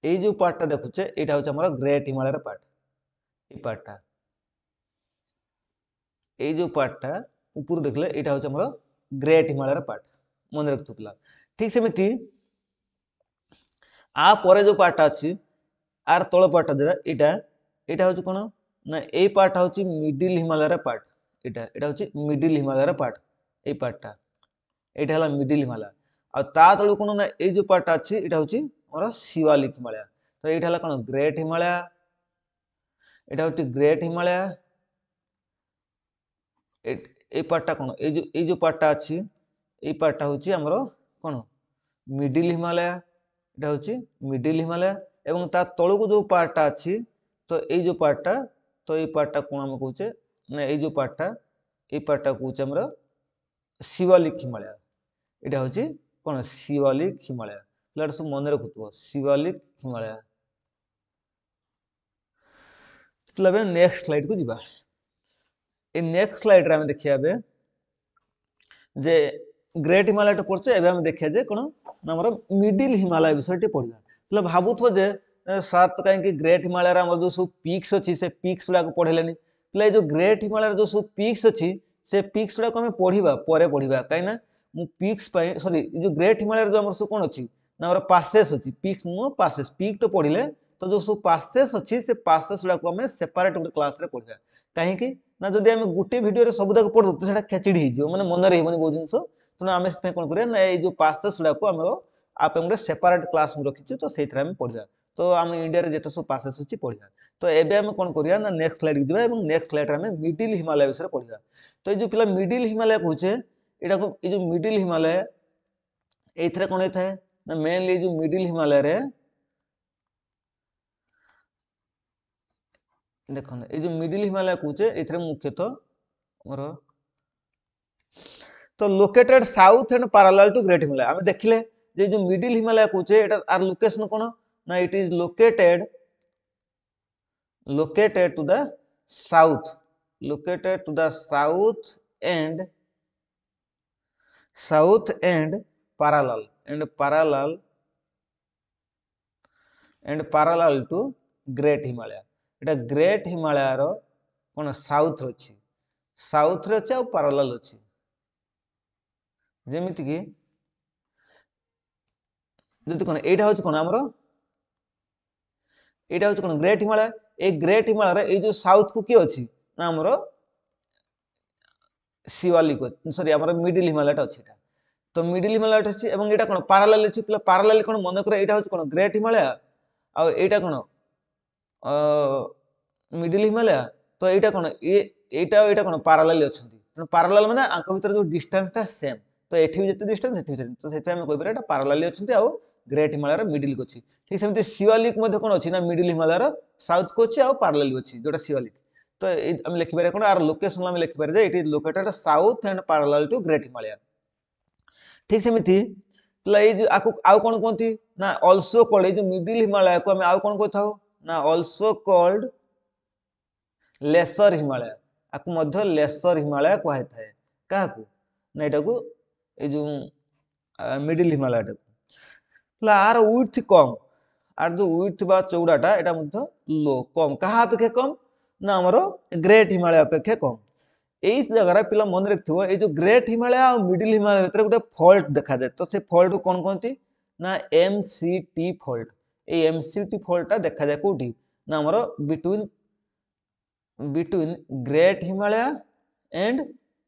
এই যে পার্টটা দেখুছে এটা হচ্ছে আমার গ্রেট হিমালয়ের পার্ট। এই পার্টটা এই যে পার্টটা উপর দেখলে এটা হচ্ছে আমার গ্রেট হিমালয়ের পার্ট মনে রাখতে পিলা। ঠিক সেমিতি আ পরে যে পার্টটা আছে আর তল পার্টটা যেটা এটা এটা হচ্ছে কোন না এই পার্টটা হচ্ছে মিডল হিমালয়ের পার্ট। এটা এটা হচ্ছে মিডল হিমালয়ের পার্ট। এই পার্টটা এটা হলো মিডল হিমালয়। আর তা তলু কোন না এই যে পার্টটা আছে এটা হচ্ছে আমার শিবালিক হিমালয়। তো এটা হলো কোন গ্রেট হিমালয়, এটা হচ্ছে গ্রেট হিমালয়। এই পার্টটা কোন এই যে পার্টটা আছে এই পার্টটা হচ্ছে আমার কোন মিডল হিমালয়। এটা হচ্ছে মিডল হিমালয় এবং তার তলকু যে পার্টটা আছে তো এই যে পার্টটা তো এই পার্টটা কোন আমি কହୁছে না এই যে পার্টটা এই পার্টটা কହୁছে আমরা শিবালিক হিমালয়। এটা হচ্ছে কোন শিবালিক হিমালয়। পিলাটা সব মনে রাখুথিব শিবালিক হিমালয়। পিলা নেক্সট স্লাইড কু ଯିବା। এই নেক্সট স্লাইড রে আমি দেখিয়া ଏବେ যে গ্রেট হিমালয়টা পড়ছে ଏବେ ଆମେ ଦେଖିବା ଯେ কোন না আমরা মিডল হিমালয় বিষয়টি পড়িবা। পিলা ভাবুথিব যে ସାର୍ ତ କାହିଁକି ଗ୍ରେଟ୍ ହିମାଳୟର ଆମର ଯୋଉ ସବୁ ପିକ୍ସ ଅଛି ସେ ପିକ୍ସ ଗୁଡାକୁ ପଢେଇଲେନି। ପିଲା ଏ ଯୋଉ ଗ୍ରେଟ୍ ହିମାଳୟର ଯୋଉ ସବୁ ପିକ୍ସ ଅଛି ସେ ପିକ୍ସ ଗୁଡାକୁ ଆମେ ପଢିବା ପରେ ପଢିବା କାହିଁକି ନା ମୁଁ ପିକ୍ସ ପାଇଁ ସରି ଏ ଯୋଉ ଗ୍ରେଟ୍ ହିମାଳୟର ଯୋଉ ଆମର ସବୁ କଣ ଅଛି ନା ଆମର ପାସେସ୍ ଅଛି ପିକ୍ସ ନୁହଁ ପାସେସ୍। ପିକ୍ ତ ପଢିଲେ ତ ଯୋଉ ସବୁ ପାସେସ୍ ଅଛି ସେ ପାସେସ୍ ଗୁଡାକୁ ଆମେ ସେପାରେଟ ଗୋଟେ କ୍ଲାସରେ ପଢିବା। କାହିଁକି ନା ଯଦି ଆମେ ଗୋଟେ ଭିଡିଓରେ ସବୁ ଯାକ ପଢୁ ତ ସେଟା ଖେଚିଡି ହେଇଯିବ ମାନେ ମନେ ରହିବନି ବହୁତ ଜିନିଷ। ତେଣୁ ଆମେ ସେଥିପାଇଁ କଣ କରିବା ନା ଏଇ ଯୋଉ ପାସେସ୍ ଗୁଡାକୁ ଆମର ଆ ପାଇଁ ଗୋଟେ ସେପାରେଟ କ୍ଲାସ ମୁଁ ରଖିଛି ତ ସେଇଥିରେ ଆମେ ପଢିବା। তো আমি ইন্ডিয়াରେ যেতে ସବୁ ପାସେସ୍ ଅଛି ପଢିବା। ତ ଏବେ ଆମେ କଣ କରିବା ନା ନେକ୍ସଟ ସ୍ଲାଇଡ ଯିବା ଏବଂ ନେକ୍ସଟ ସ୍ଲାଇଡରେ ଆମେ ମିଡିଲ ହିମାଲୟ ବିଷୟରେ ପଢିବା। ତ এই ଯୋଉ ପିଲା ମିଡିଲ ହିମାଲୟ କହୁଛେ ଏଟାକୁ এই ଯୋଉ ମିଡିଲ ହିମାଲୟ ଏଇଥିରେ କଣ ହେଇଥାଏ ନା ମେନଲି এই ଯୋଉ ମିଡିଲ ହିମାଲୟରେ ଦେଖନ୍ତୁ এই ଯୋଉ ମିଡିଲ ହିମାଲୟ କହୁଛେ ଏଥିରେ ମୁଖ୍ୟତଃ ଆମର তো located south and parallel to great Himalaya. আমি দেখিলে যে এই যে মিডল হিমালয় কହୁଛେ এটা আর লোকেশন কোন না it is located to the south, located to the south and parallel to great himalaya। এটা গ্রেট হিমালয়ର কোন সাউথ ଅଛି সাউথ ରେ ଅଛି ଆଉ parallel ଅଛି। ଯେମିତି କି ଯଦି কোন এইটা হচ্ছে কোন ଆମର এইটা হচ্ছে কোন গ্রেট হিমালয়। এই গ্রেট হিমালয়ର এই যে সাউথ কু কি ଅଛି না ଆମର শিবালিক সরি ଆମର মিডল হিমালয়টা ଅଛି এটা। তো মিডল হিমালয়টা ଅଛି এবং এটা কোন প্যারালাল ଅଛି। পিলা প্যারালাল কোন মনে করে এটা হচ্ছে কোন গ্রেট হিমালয় ଆଉ এইটা কোন মিডল হিমালয়। তো এইটা কোন এইটা এইটা কোন প্যারালাল অଛନ୍ତି। ତେଣୁ ପ୍ୟାରାଲାଲ ମାନେ ଆଙ୍କ ଭିତରେ ଯୋଉ ଡିଷ୍ଟାନ୍ସଟା ସେମ୍। ତ ଏଠି ବି ଯେତେ ଡିଷ୍ଟାନ୍ସ ସେଠି ସେମ୍। ତ ସେଥିପାଇଁ ଆମେ କହିପାରିବା ଏଟା ପ୍ୟାରାଲାଲି ଅଛନ୍ତି ଆଉ ଗ୍ରେଟ୍ ହିମାଳୟର ମିଡିଲ କୁ ଅଛି। ଠିକ ସେମିତି ଶିବାଲିକ ମଧ୍ୟ କଣ ଅଛି ନା ମିଡିଲ ହିମାଳୟର ସାଉଥ କୁ ଅଛି ଆଉ ପ୍ୟାରାଲାଲି ଅଛି ଯୋଉଟା ଶିବାଲିକ। ତ ଆମେ ଲେଖିପାରିବା କଣ ଆର ଲୋକେସନ ଆମେ ଲେଖିପାରିବା ଯେ it is located south and parallel to great Himalaya. ଠିକ ସେମିତି ଏଇ ଯେ ଆକୁ ଆଉ କଣ କୁହନ୍ତି ନା ଅଲସୋ କଲ୍ଡ ଏଇ ଯୋଉ ମିଡିଲ ହିମାଳୟକୁ ଆମେ ଆଉ କଣ କହିଥାଉ ନା ଅଲସୋ କଲ୍ଡ ଲେସର ହିମାଳୟ। ଆକୁ ମଧ୍ୟ ଲେସର ହିମାଳୟ କୁହାଯାଇଥାଏ। କାହାକୁ ନା ଏଟାକୁ ଏଇ ଯୋଉ ମିଡିଲ ହିମାଳୟଟାକୁ। ଆର ୱିଡଥ କମ আর যে উইথ বা চৌড়াটা এটা মধ্যে লো কম কাহা অপেক্ষা কম না আমার গ্রেট হিমালয় অপেক্ষা কম। এই জায়গাটা পিলা মনে রাখথিব এই যে গ্রেট হিমালয় আর মিডল হিমালয় ভিতরে গোটে ফল্ট দেখা যায়। তো সেই ফল্ট কোন কহନ୍ତି না এমসিটি ফল্ট। এই এমসিটি ফল্টটা দেখা যায় কোউটি না আমার between great Himalaya and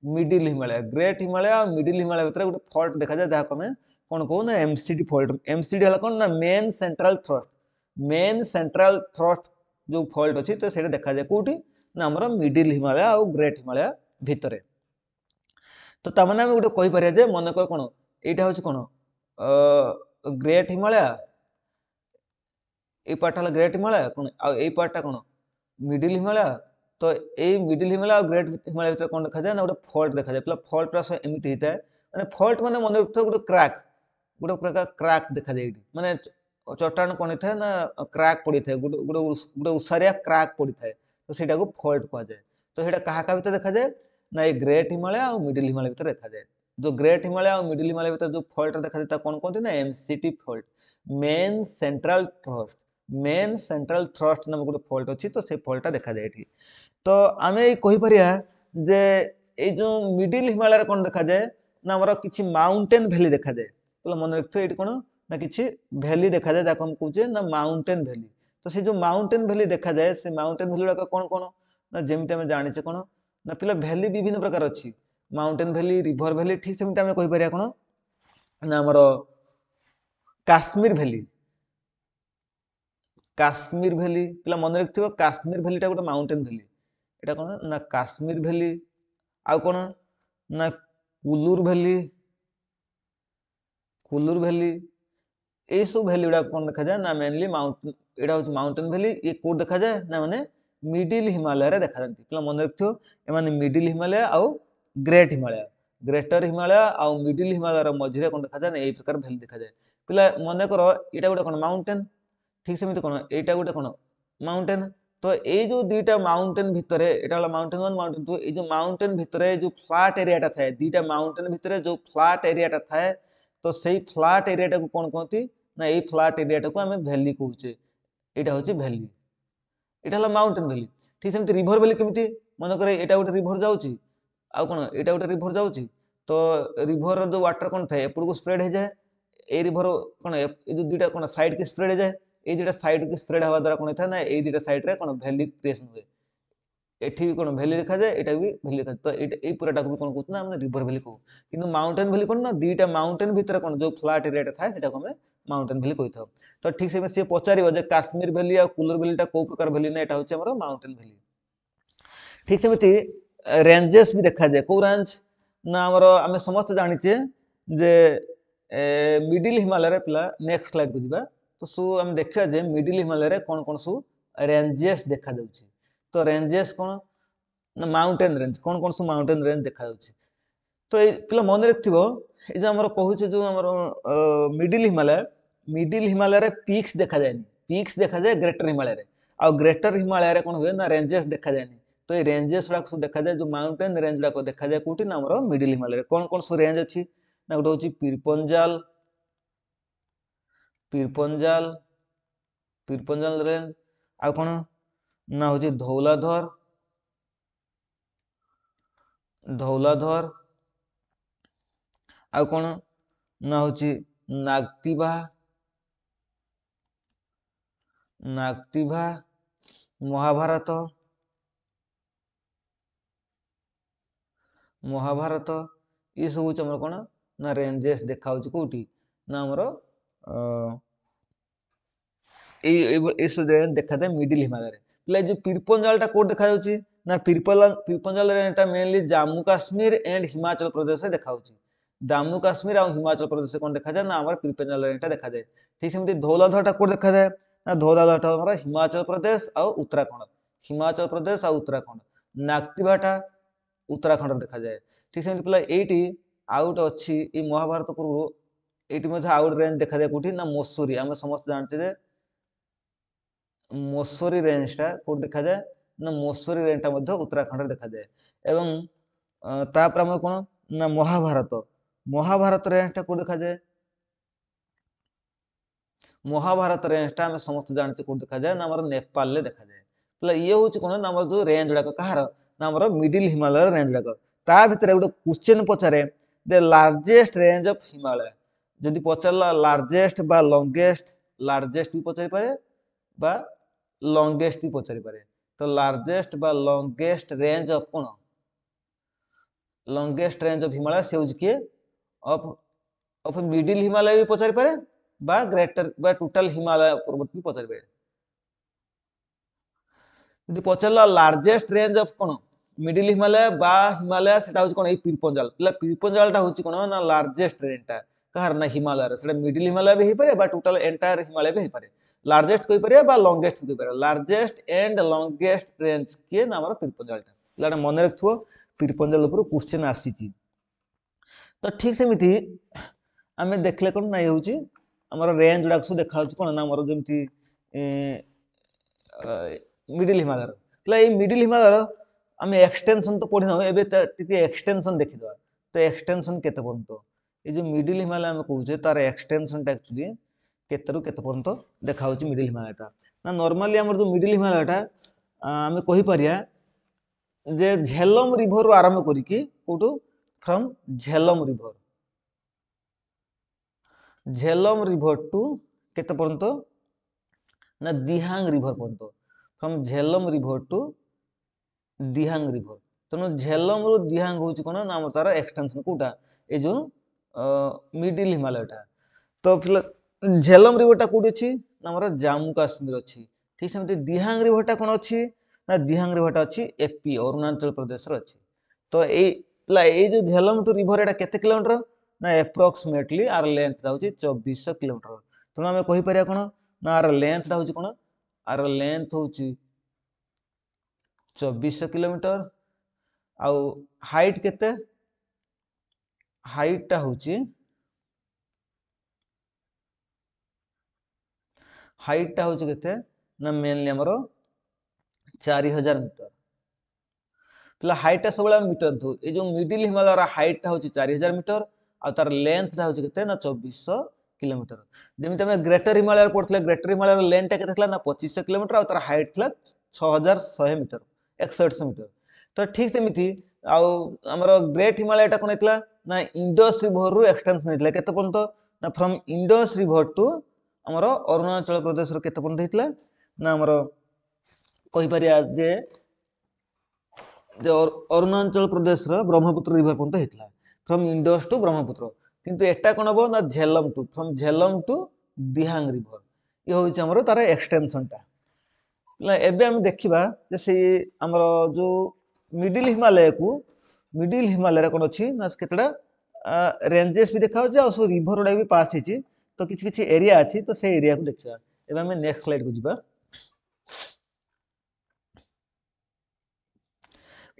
middle Himalaya. Great Himalaya আর মিডল হিমালয় ভিতরে গোটে ফল্ট দেখা যায় যাহাকে আমি কোন কহু না এমসিটি ফল্ট। এমসিটি হলা কোন না মেন সেন্ট্রাল থ্রस्ट जो फॉल्ट अछि तो सेटा देखा जाय कोठी ना हमर मिडिल हिमालय आ ग्रेट हिमालय भितरे। तो ता माने हम गुटे कहि परिया जे मन कर कोन एटा होछि कोन ग्रेट हिमालय ए पार्ट हला ग्रेट हिमालय कोन आ ए पार्ट टा कोन मिडिल हिमालय। तो ए मिडिल हिमालय और ग्रेट हिमालय भितर कोन देखा जाय ना गुटे फॉल्ट देखा जाय। प्ला फॉल्ट रा एमिति हिताय माने फॉल्ट माने मन गुटे क्रैक गुटे प्रकार क्रैक देखा जाय माने चट्टान कौन थाए ना क्राक पड़ी थाए गोटे गोटे गोटे उसारिया क्राक पड़ी थाए तो सेटा को फॉल्ट कहा जाए तो सेटा कहा का भीतर देखा जाए ना ये ग्रेट हिमालय और मिडिल हिमालय भीतर देखा जाए जो ग्रेट हिमालय और मिडिल हिमालय भीतर जो फॉल्ट देखा जाए कौन कहते ना MCT fault main central thrust नाम गोटे फॉल्ट अच्छी तो से फॉल्टा देखा जाए एठी तो आमे कहि परिया जे ए जो मिडिल हिमालय रे कोन देखा जाए ना हमर किछि माउंटेन वैली देखा जाए तो मन रखथो एठी कोन ना किछि वैली देखा जाए जाको हम कहूचे ना माउंटेन वैली तो से जो माउंटेन वैली देखा जाए से माउंटेन वैली का कोन कोन ना जेमिते हम जानि छे कोन ना पिला वैली विभिन्न प्रकार अछि माउंटेन वैली रिवर वैली ठीक सेमिते हम कहि परिया कोन ना हमर काश्मीर वैली पिला मन रखथिबो काश्मीर वैलीटा गोटे माउंटेन वैली एटा कोन ना काश्मीर वैली आउ कोन ना कुलूर वैली ए सब वैली गुडा कोन देखा जाए ना मेनली माउंटेन एटा होची माउंटेन वैली ये कोड देखा जाए ना माने मिडिल हिमालय रे देखा जांती पिला मन रखथियो ए माने मिडिल हिमालय आउ ग्रेट हिमालय ग्रेटर हिमालय आउ मिडिल हिमालय रो मझिरे कोन देखा जाए ए प्रकार वैली देखा जाए पिला मन करो एटा गोटे कोन माउंटेन ठीक सेमिति कोन एटा गोटे कोन माउंटेन तो ये जो दीटा माउंटेन भितरे एटा वाला माउंटेन 1 माउंटेन 2 ये जो माउंटेन भितरे जो फ्लैट एरियाटा थाए दीटा माउंटेन भितरे जो फ्लैट एरियाटा थाए तो सेही फ्लैट एरियाटा को कोन कहती ना एई फ्लैट एरियाटा को हमें वैली कहूचे एटा होची वैली एटा हला माउंटेन वैली ठीक सेमिति रिवर वैली केमिति मन करे एटा गोटे रिवर जाउची आ कोन एटा गोटे रिवर जाउची तो रिवर जो वाटर कोन थाए एपड़ को स्प्रेड हो जाए ए रिवर कोन ए जो दुटा कोन साइड के स्प्रेड हो जाए ए दुटा साइड के स्प्रेड हवा द्वारा कोन था ना ए दुटा साइड रे कोन वैली क्रिएशन हुए एठी भी कोन वैली देखा जाए एटा भी वैली देखा तो ए पूराटा को भी कोन कहू ना हम रिवर वैली कहू किंतु माउंटेन वैली कोन ना दुटा माउंटेन भीतर कोन जो फ्लैट एरिया थाए सेटा को हम माउंटेन वैली कहि थाउ तो ठीक से से पचारिबो जे काश्मीर वैली आ कुलर वैलीटा को प्रकार वैली ना एटा होचे हमर माउंटेन वैली ठीक सेमिति रेंजेस भी देखा जाए को रेंज ना हमर हम समस्त जानिचे जे मिडिल हिमालय रे पिला नेक्स्ट स्लाइड को दिबा तो सु हम देखा जे मिडिल हिमालय रे कोन कोन सु रेंजेस देखा जाउची तो रेंजेस कोन ना माउंटेन रेंज कोन कोन सु माउंटेन रेंज देखा जाउची तो ए पिला मन रखथिबो ए जे हमर कहूचे जो हमर मिडिल हिमालय रे पीक्स देखा जायनी पीक्स देखा जाए ग्रेटर हिमालय रे आ ग्रेटर हिमालय रे कोन हुए ना रेंजेस देखा जायनी तो ये रेंजेस गुडा सब देखा जाए जो माउंटेन रेंज गुडा को देखा जाए कोठी ना हमर मिडिल हिमालय रे कोन कोन सु रेंज अछि ना गोटे होची पीरपंजाल रेंज आ कोन ना होची धौलाधर आ कोन ना होची नागतिभा महाभारत ये सब होची हमर कोन ना रेंजेस देखा होची कोठी ना हमर ए सब रेंज देखा जाए मिडिल हिमालय रे प्ले जो पीरपंजालटा कोड देखा जाउची ना पीरपंजाल रेंजटा मेनली जम्मू काश्मीर एंड हिमाचल प्रदेश रे देखा होची जम्मू काश्मीर और हिमाचल प्रदेश कोन देखा जाए ना हमर पीरपंजाल रेंजटा देखा जाए ठीक सेमति धौलाधरटा कोड देखा जाए ना धौलाधरटा हमर हिमाचल प्रदेश और उत्तराखंड नागतिभाटा उत्तराखंड देखा जाए ठीक सेमति प्ले एटी आउट अछि ए महाभारत पूर्व एटी मध्ये आउट रेंज देखा जाए कोठी ना मसूरी हम समस्त जानते जे मसूरी रेंजटा कोड देखा जाए ना मसूरी रेंजटा मध्ये उत्तराखंड देखा जाए एवं तापर हम कोन ना महाभारत रेंजटा कोड देखा जाए महाभारत रेंजटा हम समस्त जानते कोड देखा जाए ना हमर नेपाल ले देखा जाए प्ले ये होची कोन ना हमर जो रेंज गुडा कहार ना हमर मिडिल हिमालय रेंज गुडा ता भितर गोटे क्वेश्चन पचारे the largest range of Himalaya जदि पचारला लार्जेस्ट बा लार्जेस्ट भी पचारि पारे बा लॉन्गेस्ट भी पचारि पारे तो लार्जेस्ट बा longest range of cone longest range of Himalaya से होची के ऑफ मिडिल हिमालय भी पचारि पारे बा ग्रेटर बा टोटल हिमालय पर्वत भी पचारि पारे यदि पचारला लार्जेस्ट रेंज ऑफ कोन मिडिल हिमालय बा हिमालय सेटा होची कोन ए पीरपंजाल पिला पीरपंजालटा होची कोन ना लार्जेस्ट रेंजटा कहार ना हिमालय रे सेटा मिडिल हिमालय भी हे पारे बा टोटल एंटायर हिमालय भी हे पारे लार्जेस्ट कहि पारे बा लॉन्गेस्ट कहि पारे लार्जेस्ट एंड लॉन्गेस्ट रेंज के ना हमर पीरपंजालटा लाडा मन रखथो पीरपंजाल ऊपर क्वेश्चन आसीची तो ठीक सेमिति हमें देखले कोन ना होची आमर रेंज गुड़ा सब देखा कौन ना आमर जमी मिडिल हिमालय मिडिल हिमालय आम एक्सटेंशन तो पढ़ी ना एवं एक्सटेंशन देखीद तो एक्सटेंशन केते पर्यंत ये जो मिडिल हिमालय आम कहे तार एक्सटेंशन एक्चुअली केते केते पर्यंत देखा मिडिल हिमालयटा ना नॉर्मली आम जो मिडिल हिमालयटा आम कहीपर जे झेलम रिभर रु आरंभ करिकी कोटू फ्रॉम झेलम रिभर टू केते पर्यंत ना दिहांग रिभर पर्यंत from Jhelum river to Dihang river तेणु झेलम रु दिहांग हूँ कौन ना तार एक्सटेंशन कोटा ये जो मिडिल हिमालयटा तो फिर झेलम रिभरटा कौटी अच्छी ना आमर जम्मू काश्मीर अच्छी ठीक सेमती दिहांग रिभरटा कौन अच्छी ना दिहांग रिभरटा अच्छी एपी अरुणाचल प्रदेश अच्छी तो ये जो झेलम टू रिभर एटा केते किलोमीटर ना एप्रोक्सीमेटली आर लेंथ हूँ 2400 किलोमीटर तेणु आम कहीपर कौन ना आर लेंथ हूँ कौन आर लेंथ हूँ 2400 किलोमीटर आउ हाइट केते हाइटा हूँ हाइटा हूँ केते ना मेनली आमर 4000 मीटर पहला हाइटा सब मीटर थू ये जो मिडिल हिमालय हाइटा हूँ 4000 मीटर आ तार लेंथटा हूँ केते ना 2400 किलोमीटर जमी आम ग्रेटर हिमालय पढ़ते ग्रेटर हिमालय लेंथटा केते ना 2500 किलोमीटर आ तार हाइट था 6100 मीटर 6100 मीटर तो ठीक सेमती आमर ग्रेट हिमालयटा कौन होता ना इंडस रिभर रु एक्सटेंशन होता केते पर्यंत ना फ्रॉम इंडस रिभर टू आमर अरुणाचल प्रदेश केते पर्यंत होता ना आमर कहीपर जे अरुणाचल प्रदेश ब्रह्मपुत्र रिभर पर्यंत होता फ्रॉम इंडस टू ब्रह्मपुत्र किंतु एटा कौन हम ना Jhelum to from Jhelum to Dihang river ये हूँ आमर तार एक्सटेंशनटा एबे हम देखिबा जे से आमर जो मिडिल हिमालय कौन अच्छी ना केतटा रेंजेस भी देखा सब रिभर गुड़ा भी पास होती तो किसी किसी एरिया अच्छी तो से एरिया को देखा एबे हम नेक्स्ट स्लाइड को जीवा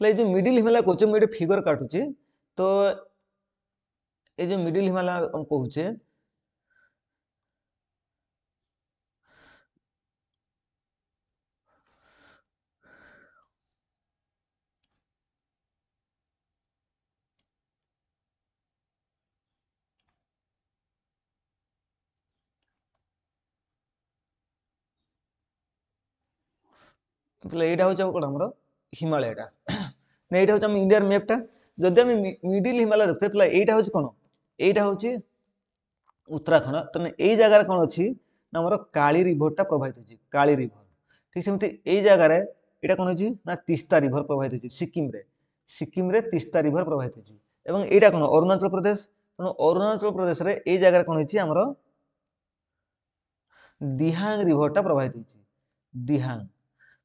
जो मिडिल हिमालय कहचे मुझे फिगर काटुची तो ये जो मिडिल हिमालय हम कहचे यहाँ हूँ कौन आम हिमालयटा ना यहाँ हूँ इंडिया मैपटा जदि आम मिडिल हिमालय देखते पे यहाँ हूँ कौन यहाँ हूँ उत्तराखंड तो यही जगार कौन अच्छी ना आम काली रिभरटा प्रभावित होती काली रिभर ठीक सेमती यही जगार यहाँ कौन होती ना तीस्ता रिभर प्रभावित होती सिक्किम रे तीस्ता रिभर प्रभावित होती यहाँ कौन अरुणाचल प्रदेश तेणु अरुणाचल प्रदेश रे यही जगार कौन होती आमर दिहांग रिभरटा प्रभावित होती दिहांग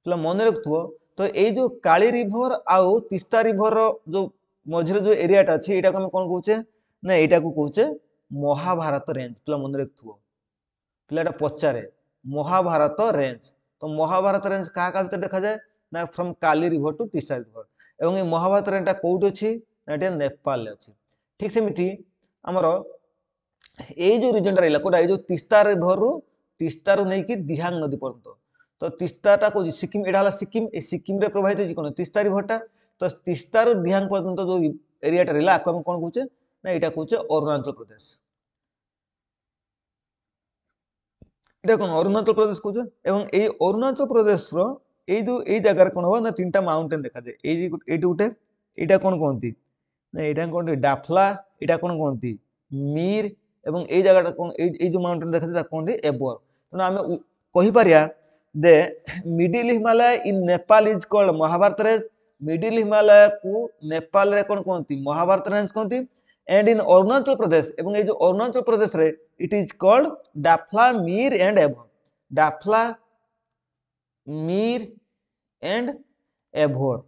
मन रखुव तो ये जो काली रिभर आउ तीस्ता रिभर जो मझे जो एरियाटा अच्छे यहाँ को कौन कहे ना यहाँ को कहे महाभारत रेंज पिला मन रखुव पिलाटा पचारे महाभारत रेंज तो महाभारत रेंज क्या भर देखा जाए ना from Kali river to Teesta river एवं ये महाभारत रेंजटा कौटी अच्छी ना नेपाल अच्छी ठीक सेमती आमर ये जो रिजन रहा कौटा ये जो तीस्ता रिभर रु तीस्ता रु नहीं कि दिहांग नदी पर्यंत तो तीस्ताटा कौन सिक्किम यहाँ सिक्किम सिक्किम रे प्रभावित होती कौन तीस्ता रिभरटा तो तीस्ता रु दिहांग पर्यंत जो एरियाटा रहा आपको हम कौन कहे ना यहाँ कहे अरुणाचल प्रदेश यहाँ कौन अरुणाचल प्रदेश कहे एवं ये अरुणाचल प्रदेश ये जगार कौन हम ना 3टा माउंटेन देखा जाए ये गोटे यहाँ कौन कहती ना यहाँ कौन डाफला यहाँ कौन कहती मीर एवं ये जगह कौन ये जो माउंटेन देखा जाए कहते एबर तेना आम कहीपर the middle Himalaya in Nepal is called Mahabharat range middle Himalaya को नेपाल रे कौन कहती महाभारत रेंज कहती एंड इन अरुणाचल प्रदेश एवं ये जो अरुणाचल प्रदेश रे it is called Dafla Mir and Abor Dafla Mir and Abor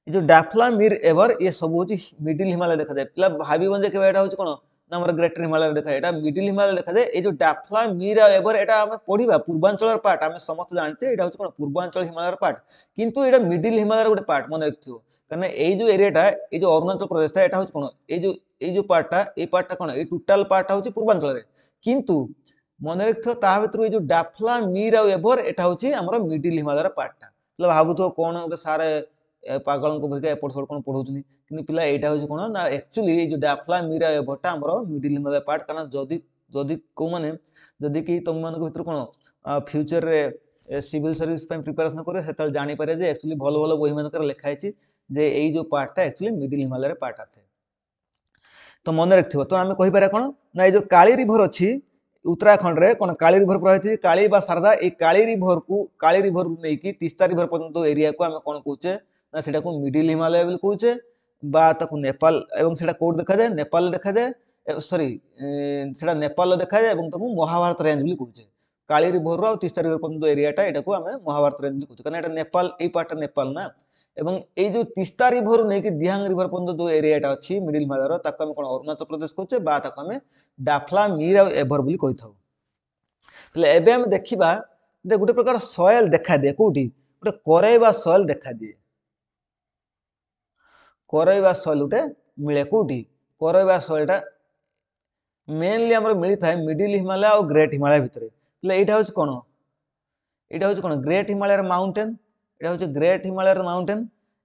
जो डाफला मीर एभर ये सब हूँ मिडिल हिमालय देखा जाए पिला भावी बंजे के हूँ कौन ना आम ग्रेटर हिमालय देखा यहाँ मिडिल हिमालय देखा जाए ये जो डाफला मीर एभर यहाँ आम पढ़ा पूर्वांचल पार्ट आम समस्त जानते यहाँ हूँ कौन पूर्वांचल हिमालय पार्ट किंतु यहाँ मिडिल हिमालय गोटे पार्ट मन रखियो कहना ये जो एरियाटा ये जो अरुणाचल प्रदेश यहाँ हूँ कौन ये जो पार्टा कौन ये टोटाल पार्टा हूँ पूर्वांचल किंतु मन रखिथ ता भीतर ये जो डाफला मीर आउ एभर एटा होची हमर मिडिल हिमालयर पार्टटा मतलब भाबुथो कोन गोटे सारे पागल को भरिका एपट सट कोन पढौछनी किंतु पिला एटा होची कोन ना एक्चुअली ये जो डाफला मीर आउ एभरटा हमर मिडिल हिमालयर पार्ट कारण जदी जदी को माने जदी कि तुम मन को भीतर कोन फ्यूचर रे सिविल सर्विस पे प्रिपरेशन करे सेतल जानि पारे जे एक्चुअली भलो भलो बही मानकर लिखा है जे एई जो पार्टटा एक्चुअली मिडिल हिमालय पार्ट आसे तो मन रखिथिबो तो आमे कहि पारे कोन ना ए जो काली रिवर अछि उत्तराखंड रे कोन काली रिवर प्रवाहित काली बा शारदा ए काली रिवर नै कि तीस्ता रिवर पर्यंत एरिया को आमे कोन कहूचे ना सेटा को मिडिल हिमालय बोल कहूचे बा ताको नेपाल एवं सेटा कोड देखा जाय नेपाल देखा जाय सॉरी सेटा नेपाल देखा जाय एवं ताको महाभारत रेंज बोल कहूचे काली रिवर रो तीस्ता रिवर पर्यंत एरियाटा एटा को आमे महाभारत रेंज कहूचे कारण एटा नेपाल ए पार्ट नेपाल ना एवं ए जो तीस्ता रिवर नै कि दिहांग रिवर पर्यंत जो एरियाटा अछि मिडिल हिमालय रो ताको आमे कोन अरुणाचल प्रदेश कहूचे बा ताको आमे डाफला मीर आ एभर बोली कहि थाउ तले एबे हम देखिबा जे गुटे प्रकार सॉइल देखा दे कोठी गुटे करैबा सॉइल देखा दे करैबा सॉइल गुटे मिले कोठी करैबा सॉइलटा मेनली हमर मिली थाए मिडिल हिमालय और ग्रेट हिमालय भितरे तले एटा होछ कोन ग्रेट हिमालय माउंटेन एटा होछ ग्रेट हिमालय माउंटेन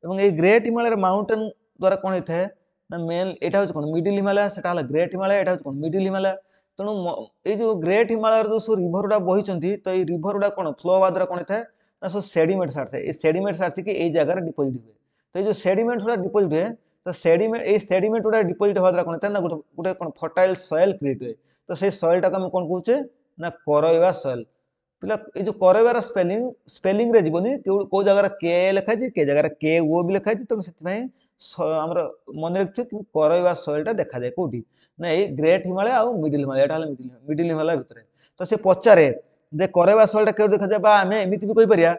एवं ए ग्रेट हिमालय माउंटेन द्वारा कोन होइथाय ना मेन एटा होछ कोन मिडिल हिमालय सेटा हला ग्रेट हिमालय एटा होछ कोन मिडिल हिमालय तणु ए जो ग्रेट हिमालय जो सो रिवर उडा बही चंती तो a river Uda cone flow हवा द्वारा कोन होइथाय ना सो सेडिमेंट सारथे ए सेडिमेंट सारथि कि ए जगह रे डिपॉजिट हुए तो ए जो सेडिमेंट उडा डिपॉजिट हुए तो सेडिमेंट उडा डिपॉजिट हवा द्वारा कोन होइथाय ना गुटे कोन फर्टाइल सॉइल क्रिएट हुए तो से सॉइल टा को हम कोन कहूचे ना करैबा सॉइल पिला ए जो करैबार स्पेलिंग रे जीवनी को जगह के लिखा छै के जगह के ओ भी लिखा छै तो सेति भाई हमर मन रखछ कि करैबा सॉइल टा देखा जाय कोठी ना ए ग्रेट हिमालय आ मिडिल हिमालय एटा मिडिल हिमालय भितरे तो से पचारे जे करैबा सॉइल टा के देखा जाय बा हमें एमिति भी कहि परिया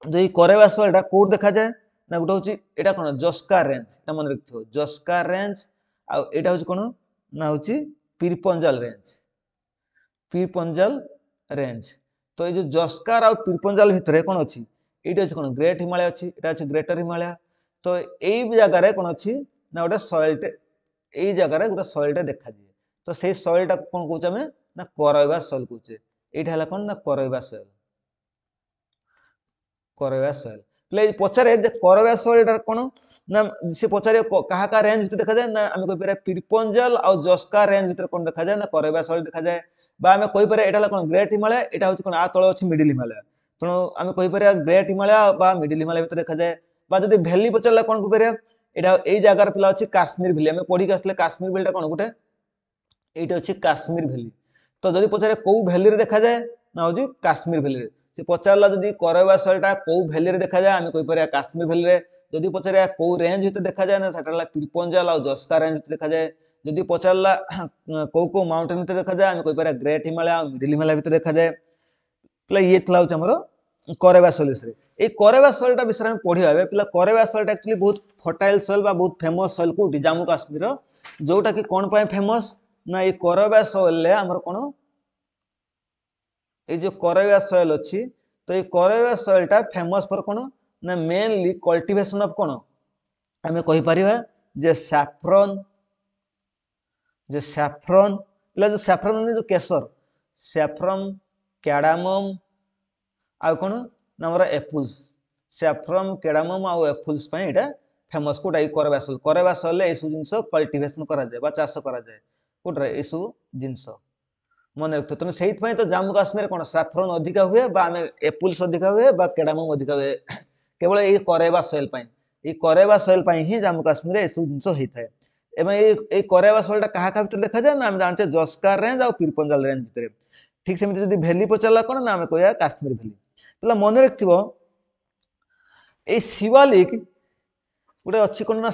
जे करैबा सॉइल टा कोड देखा जाय ना गुटे होची एटा कोन जस्का रेंज एटा मन रखथो जस्का रेंज आ एटा होची कोन ना होची पीरपंजल रेंज तो ये जो जस्कार और पीरपंजाल भितर कौन अच्छी ये कौन ग्रेट हिमालय अच्छी एटा अच्छी ग्रेटर हिमालय तो यही जगह कौन अच्छी ना गोटे सॉइलटे यही जगह गोटे सॉइलटे देखा दिए तो से सॉइलटा कौन कहूचे आमे ना करैबा सॉइल कहूचे एटा हला कौन ना करैबा सॉइल प्ले पचारे जे करैबा सॉइलटा कौन ना से पचारे कहा का रेंज भितर देखा जाय ना आमे कहि पारे पीरपंजाल और जस्कार रेंज भितर कौन देखा जाय ना करैबा सॉइल देखा जाय बा आमे कहि पारे एटा कोन ग्रेट हिमालय एटा होछि कोन आ तळे अछि मिडिल हिमालय तणो आमे कहि पारे ग्रेट हिमालय बा मिडिल हिमालय भितर देखा जाय बा जदि वैली पचला कोन कहि पारे एटा एई जागार पिला अछि काश्मीर वैली आमे पढि के आसले काश्मीर वैलीटा कोन गुटे एटा अछि काश्मीर वैली तो जदि पचारे को वैली रे देखा जाय ना होछि काश्मीर वैली रे से पचारला जदि करैबा सॉइलटा को वैली रे देखा जाय आमे कहि पारे काश्मीर वैली रे जदि पचारे को रेंज भितर देखा जाय ना सेटाला पीरपंजाल और जस्का रेंज भितर देखा जाय जदि पचारला को माउंटेन भितर देखा जाय आमे कहि पारे ग्रेट हिमालय और मिडिल हिमालय भितर देखा जाय पिला ये थला होछ हमरो करैबा सॉइल रे ए करैबा सॉइलटा विषय हम पढिबा बे पिला करैबा सॉइलटा एक्चुअली बहुत फर्टाइल सॉइल बा बहुत फेमस सॉइल कोठी जम्मू काश्मीर रो जोटा कि कोन पाए फेमस ना ए करैबा सॉइल ले हमर कोन ए जो करैबा सॉइल अछि तो ए करैबा सॉइलटा फेमस फॉर कोन ना मेनली कल्टीवेशन ऑफ कोन आमे कहि परिबा जे सैफ्रन जो सैफ्रन जो केसर सैफ्रन कैडामम आ कोन नमरा एप्पल्स सैफ्रन कैडामम आ एप्पल्स पय एटा फेमस कोटा करैबा सॉइल ए सु जिंस कल्टीवेशन करा जाय बा चाष करा जाय कोटरे ए सु जिंस मन रखतो तने सेहित पय तो जम्मू काश्मीर कोन सैफ्रन अधिका हुए बा हमें एप्पल्स अधिका हुए बा कैडामम अधिका हुए केवल ए करैबा सॉइल पय ही जम्मू काश्मीर ए सु जिंस होइथाय एवं ए करैबा सॉइलटा कहा का भितर देखा जाय ना हम जानचे जस्कार रेंज और पीरपंजाल रेंज भितर ठीक सेमिति जदि वैली पचला कोन ना हम कहया काश्मीर वैली तला मन रखथिबो ए शिवालिक गुटे अछि कोन ना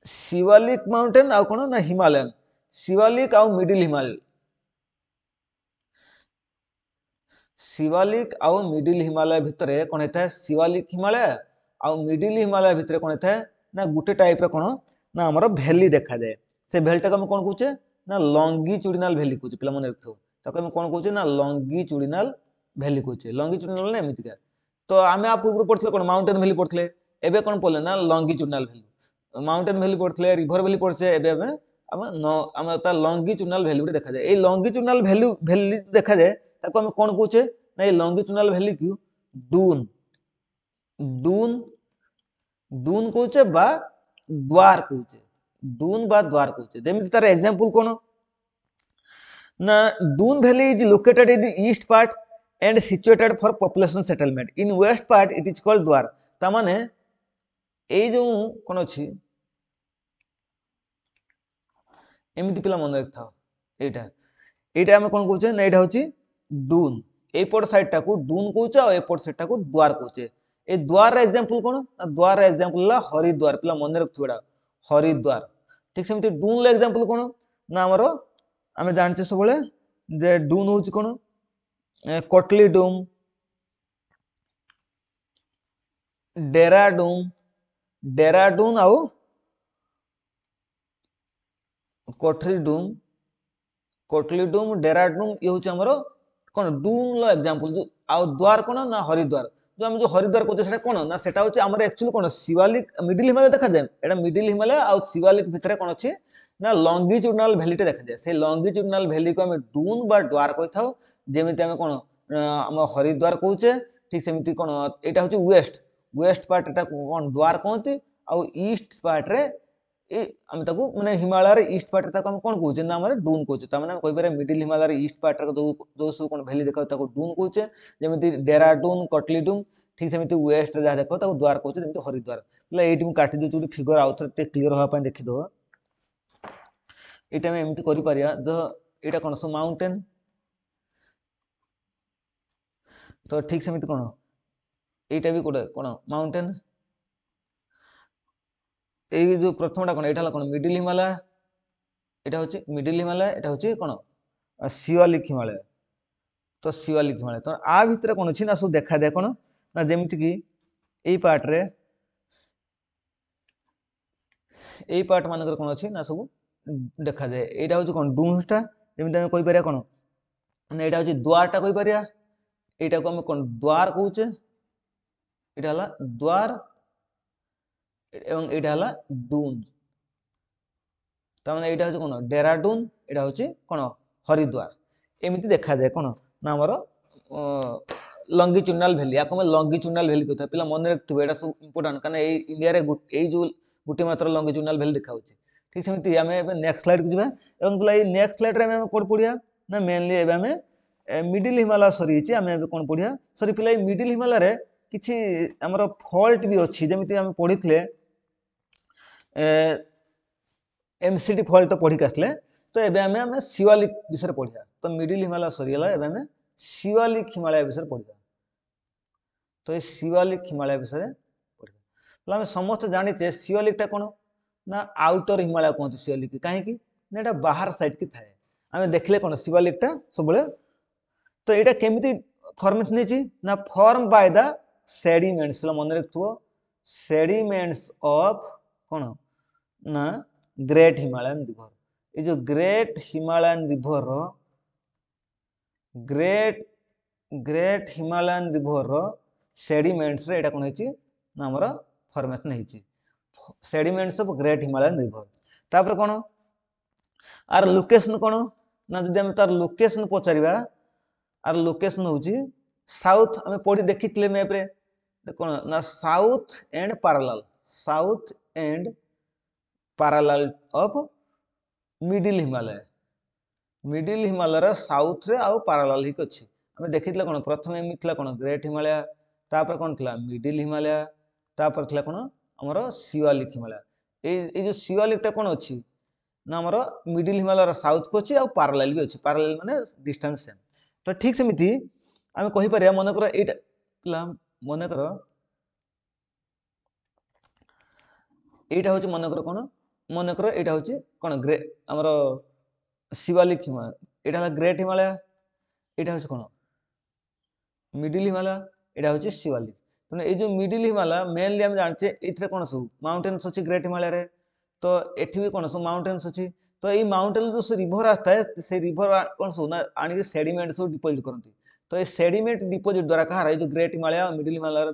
शिवालिक माउंटेन आ कोन ना हिमालयन शिवालिक आ मिडिल हिमालय भितर कोन हेता शिवालिक हिमालय आ मिडिल हिमालय भितर कोन हेता ना गुटे टाइप रे कोन ना हमर वैली देखा जाय से वैलीटा को हम कोन कहूचे ना लॉन्गिट्यूडिनल वैली कहूचे पिला मन रखथो ताको हम कोन कहूचे ना लॉन्गिट्यूडिनल वैली कहूचे लॉन्गिट्यूडिनल ने एमितिका तो आमे आ पूर्व पढ़थले कोन माउंटेन वैली पढ़थले एबे कोन पढ़ले ना लॉन्गिट्यूडिनल वैली माउंटेन वैल्यू पढ़ते रिवर वैल्यू पढ़चे एबे आम लंगिट्यूडनल वैल्यू देखा जाए लंगिट्यूडनल वैल्यू देखा जाए ताको हम कौन कहूचे ना ये लंगिट्यूडनल वैल्यू क्यों डून डून डून कहूचे बा द्वार कहूचे डून बा द्वार कहूचे जेमिति तार एग्जांपल कोन ना Doon valley is located in the east part and situated for population settlement in west part it is called द्वार ता माने ए जो कोन अछि एमिति पिला मन रखथाओ एटा एटा हम कोन कहूचे ना एटा होची डून एपट साइड टाकू डून कहूचे और एपट साइड टाकू द्वार कहूचे ए द्वार रे एग्जांपल कोन ना द्वार रे एग्जांपल ला हरिद्वार पिला मन रखथुडा हरिद्वार ठीक सेमति डून रे एग्जांपल कोन ना हमरो आमे जानचे सबले जे डून होची कोन कोटली डूम डेराडून डेराडून आउ कोटलीडूम डेराडूम ये हूँ आमर कौन डूम एग्जांपल आउ द्वार कौन ना हरिद्वार जो हम जो हरिद्वार कहते हैं कौन ना सेटा होची आमर एक्चुअली कौन शिवालिक मिडिल हिमालय देखा जाए एटा मिडिल हिमालय आउ शिवालिक भितर कौन अच्छे ना लंगिट्यूडनल वैली देखा जाए से लंगिट्यूडनल वैली को हम डून बा द्वार कहि थाउ जेमिति हम कौन हम हरिद्वार कहूचे ठीक सेमिति कौन एटा होची वेस्ट वेस्ट पार्ट एटा कौन द्वार कहती आउ ईस्ट पार्ट रे ए हम ताको माने हिमालय रे ईस्ट पार्ट ताको हम कोन कहूचे ना हमरे डून कहूचे ता माने हम कहि पारे मिडिल हिमालय रे ईस्ट पार्ट रे जो सब कोन वैली देखा ताको डून कहूचे जेमिति डेराडून कोटलीडूम ठीक सेमिति वेस्ट रे जा देखो ताको द्वार कहूचे जेमिति हरिद्वार ले एटी हम काटी दे चुडी फिगर आउट रे क्लियर होआ पय देखि दो एटा हम एमिति करि पारिया जो एटा कोन सो माउंटेन तो ठीक सेमिति कोन एटा भी कोन माउंटेन এই যে প্রথমটা কোন এটা হলো কোন মিডল হিমালয় এটা হচ্ছে মিডল হিমালয় এটা হচ্ছে কোন শিওলিক হিমালয় তো শিওলিক হিমালয় তো আ ভিতরে কোন আছে না সব দেখা দেয় কোন না যেমিতি কি এই পার্ট রে এই পার্ট মানকর কোন আছে না সব দেখা যায় এইটা হচ্ছে কোন ডুমসটা যেমিতি আমি কই পারিয়া কোন না এটা হচ্ছে দ্বারটা কই পারিয়া এইটাকে আমি কোন দ্বার কହୁছে এটা হলো দ্বার এবং এটা হলো ডুন তার মানে এটা হচ্ছে কোন ডেরাডুন এটা হচ্ছে কোন হরিদ্বার এমিতি দেখা যায় কোন না আমার লঙ্গিচুডনাল ভ্যালি याको मैं लंगिट्यूडनल वैली कहता पिला मन रखथबे एटा सब इंपोर्टेंट काना ए इंडिया रे ए जो गुटे मात्र लंगिट्यूडनल वैली देखा होचे ठीक सेमिति हमें एबे नेक्स्ट स्लाइड को जिबा एवं पिला ए नेक्स्ट स्लाइड रे हमें कोड पढिया ना मेनली एबे हमें मिडिल हिमालय सरी छि हमें एबे कोन पढिया सरी पिला ए मिडिल हिमालय रे किछि हमर फॉल्ट भी अछि जेमिति हम पढितले एमसीडी फॉल्ट तो पढ़ी आसले तो एबे हमें शिवालिक विषय पढ़िया तो मिडिल हिमालय सरीगला एबे हमें शिवालिक हिमालय विषय पढ़िया तो ये शिवालिक हिमालय विषय पढ़िया तो हमें समस्त जानिते शिवालिकटा कोन ना आउटर हिमालय कहते शिवालिक कहीं ना एटा बाहर साइड की थाए हमें देखले कोन शिवालिकटा सबले तो एटा केमिति फॉर्मेट नेछि ना फॉर्म बाय द सेडिमेंट्स पिला मन रखथुओ सेडिमेंट्स ऑफ कोन ना ग्रेट हिमालयन रिवर ये जो great Himalayan river great Himalayan river sediments रे एटा कोन हेछि ना हमर फॉर्मेशन हेछि sediments of great Himalayan river तापर कोन आर लोकेशन कोन ना जदि हम तार लोकेशन पचारिबा आर लोकेशन होछि साउथ हमें पढि देखितले मैप रे कोन ना south and parallel of middle Himalaya रा साउथ रे आउ पैरेलल हिक अछि हमें देखितले कोन प्रथमे मिथला कोन ग्रेट हिमालय तापर कोन थला मिडिल हिमालय तापर थला कोन हमर शिवालिक हिमालय ए जो शिवालिकटा कोन अछि ना हमर मिडिल हिमालय रा साउथ को अछि आउ पैरेलल भी अछि पैरेलल माने डिस्टेंस सेम तो ठीक सेमिति हमें कहि परिया मन कर एटा मन कर एटा होछि मन कर कोन मन कर एटा होछि कोन ग्रे हमर शिवालिक हिमालय एटा हला ग्रेट हिमालय एटा होछि कोन मिडिल हिमालय एटा होछि शिवालिक तो ए जो मिडिल हिमालय मेनली हम जानछे एथरे कोन सब माउंटेन्स अछि ग्रेट हिमालय रे तो एठी भी कोन सब माउंटेन्स अछि तो ए माउंटेन जो से रिवर आता है से रिवर कोन सब ना आनी सेडिमेंट सब डिपॉजिट करंती तो ए सेडिमेंट डिपॉजिट द्वारा कहार ए जो ग्रेट हिमालय और मिडिल हिमालय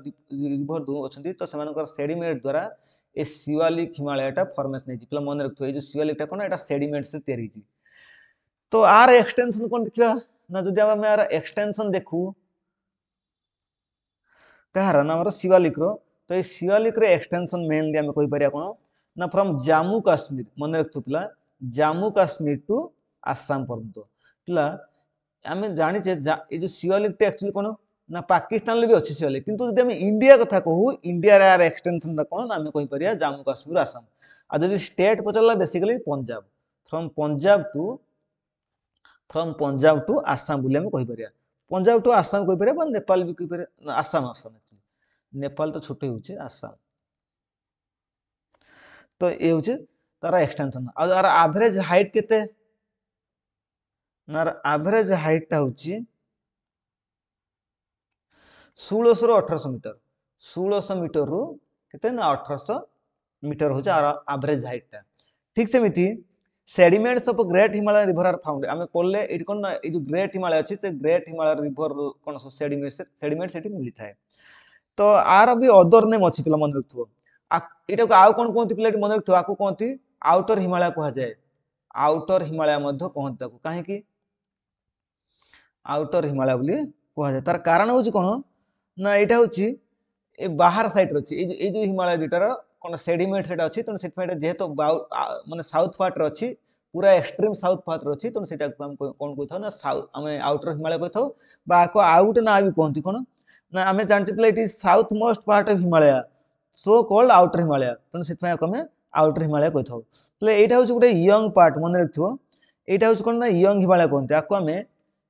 रिवर दो अछंती तो सेमानकर सेडिमेंट द्वारा ए शिवालिक हिमालयटा फॉर्मेशन होइछि पिला मन रखथो ए जो शिवालिकटा कोन एटा सेडिमेंट से तयार होइछि तो आर एक्सटेंशन कोन देखिबा ना जदि हम आर एक्सटेंशन देखू कहार ना हमर शिवालिक रो तो ए शिवालिक रे एक्सटेंशन मेनली हम कहि परिया कोन ना फ्रॉम जम्मू काश्मीर मन रखथो पिला जम्मू काश्मीर टू आसाम पर्यंत पिला आम जाचे ये जो शिवालिक एक्चुअली कौन ना पाकिस्तान भी अच्छी शिवालिक किंतु जब इंडिया कथा कहू इंडिया यार एक्सटेंशन कौन आम कहीपर जम्मू काश्मीर आसाम आ जब स्टेट पचारा basically Punjab from Punjab to Assam बोली कहीपर पंजाब टू आसाम कहीपर नेपाल भी कहीपर आसाम आसाम नेपाल तो छोटे होचे आसाम तो ये हूँ तार एक्सटेंशन आर एवरेज हाइट केते ना एवरेज हाइट हूँ 1600 ରୁ 1800 मीटर 1600 मीटर रू केते ना 1800 मीटर हूँ आर एवरेज हाइट ठीक सेमिति sediments of great Himalaya river are found आमे पल्ले एटी कोन ना ए जो ग्रेट हिमालय अछि ते ग्रेट हिमालय रिवर कोन सेडिमेंट्स एटी मिली थाए तो आर भी अदर नेम अछि पिला मन रखथो एटा को आउ कोन कोंती पिला मन रखथो आकु कोंती आउटर हिमालय कहा जाए आउटर हिमालय मध्य कोंती ताकू काहे कि आउटर हिमालय बोली कहा जाए तार कारण होची कोन ना एटा होची ए बाहर साइड रछि ए जो हिमालय दुटार कोन सेडिमेंट सेटा अछि त सेट फाइट जेहेतु माने साउथ पार्ट रे अछि पूरा एक्सट्रीम साउथ पार्ट रे अछि त सेटा हम कोन कहथौ ना साउथ हमें आउटर हिमालय कहथौ बा को आउट ना भी कहंती कोन ना हमें जानछि प्ले it is south most part of Himalaya so called outer Himalaya त सेट फाइ हमें आउटर हिमालय कहथौ प्ले एटा होची गुटे यंग पार्ट मन रखथो एटा होची कोन ना यंग हिमालय कहंती आको हमें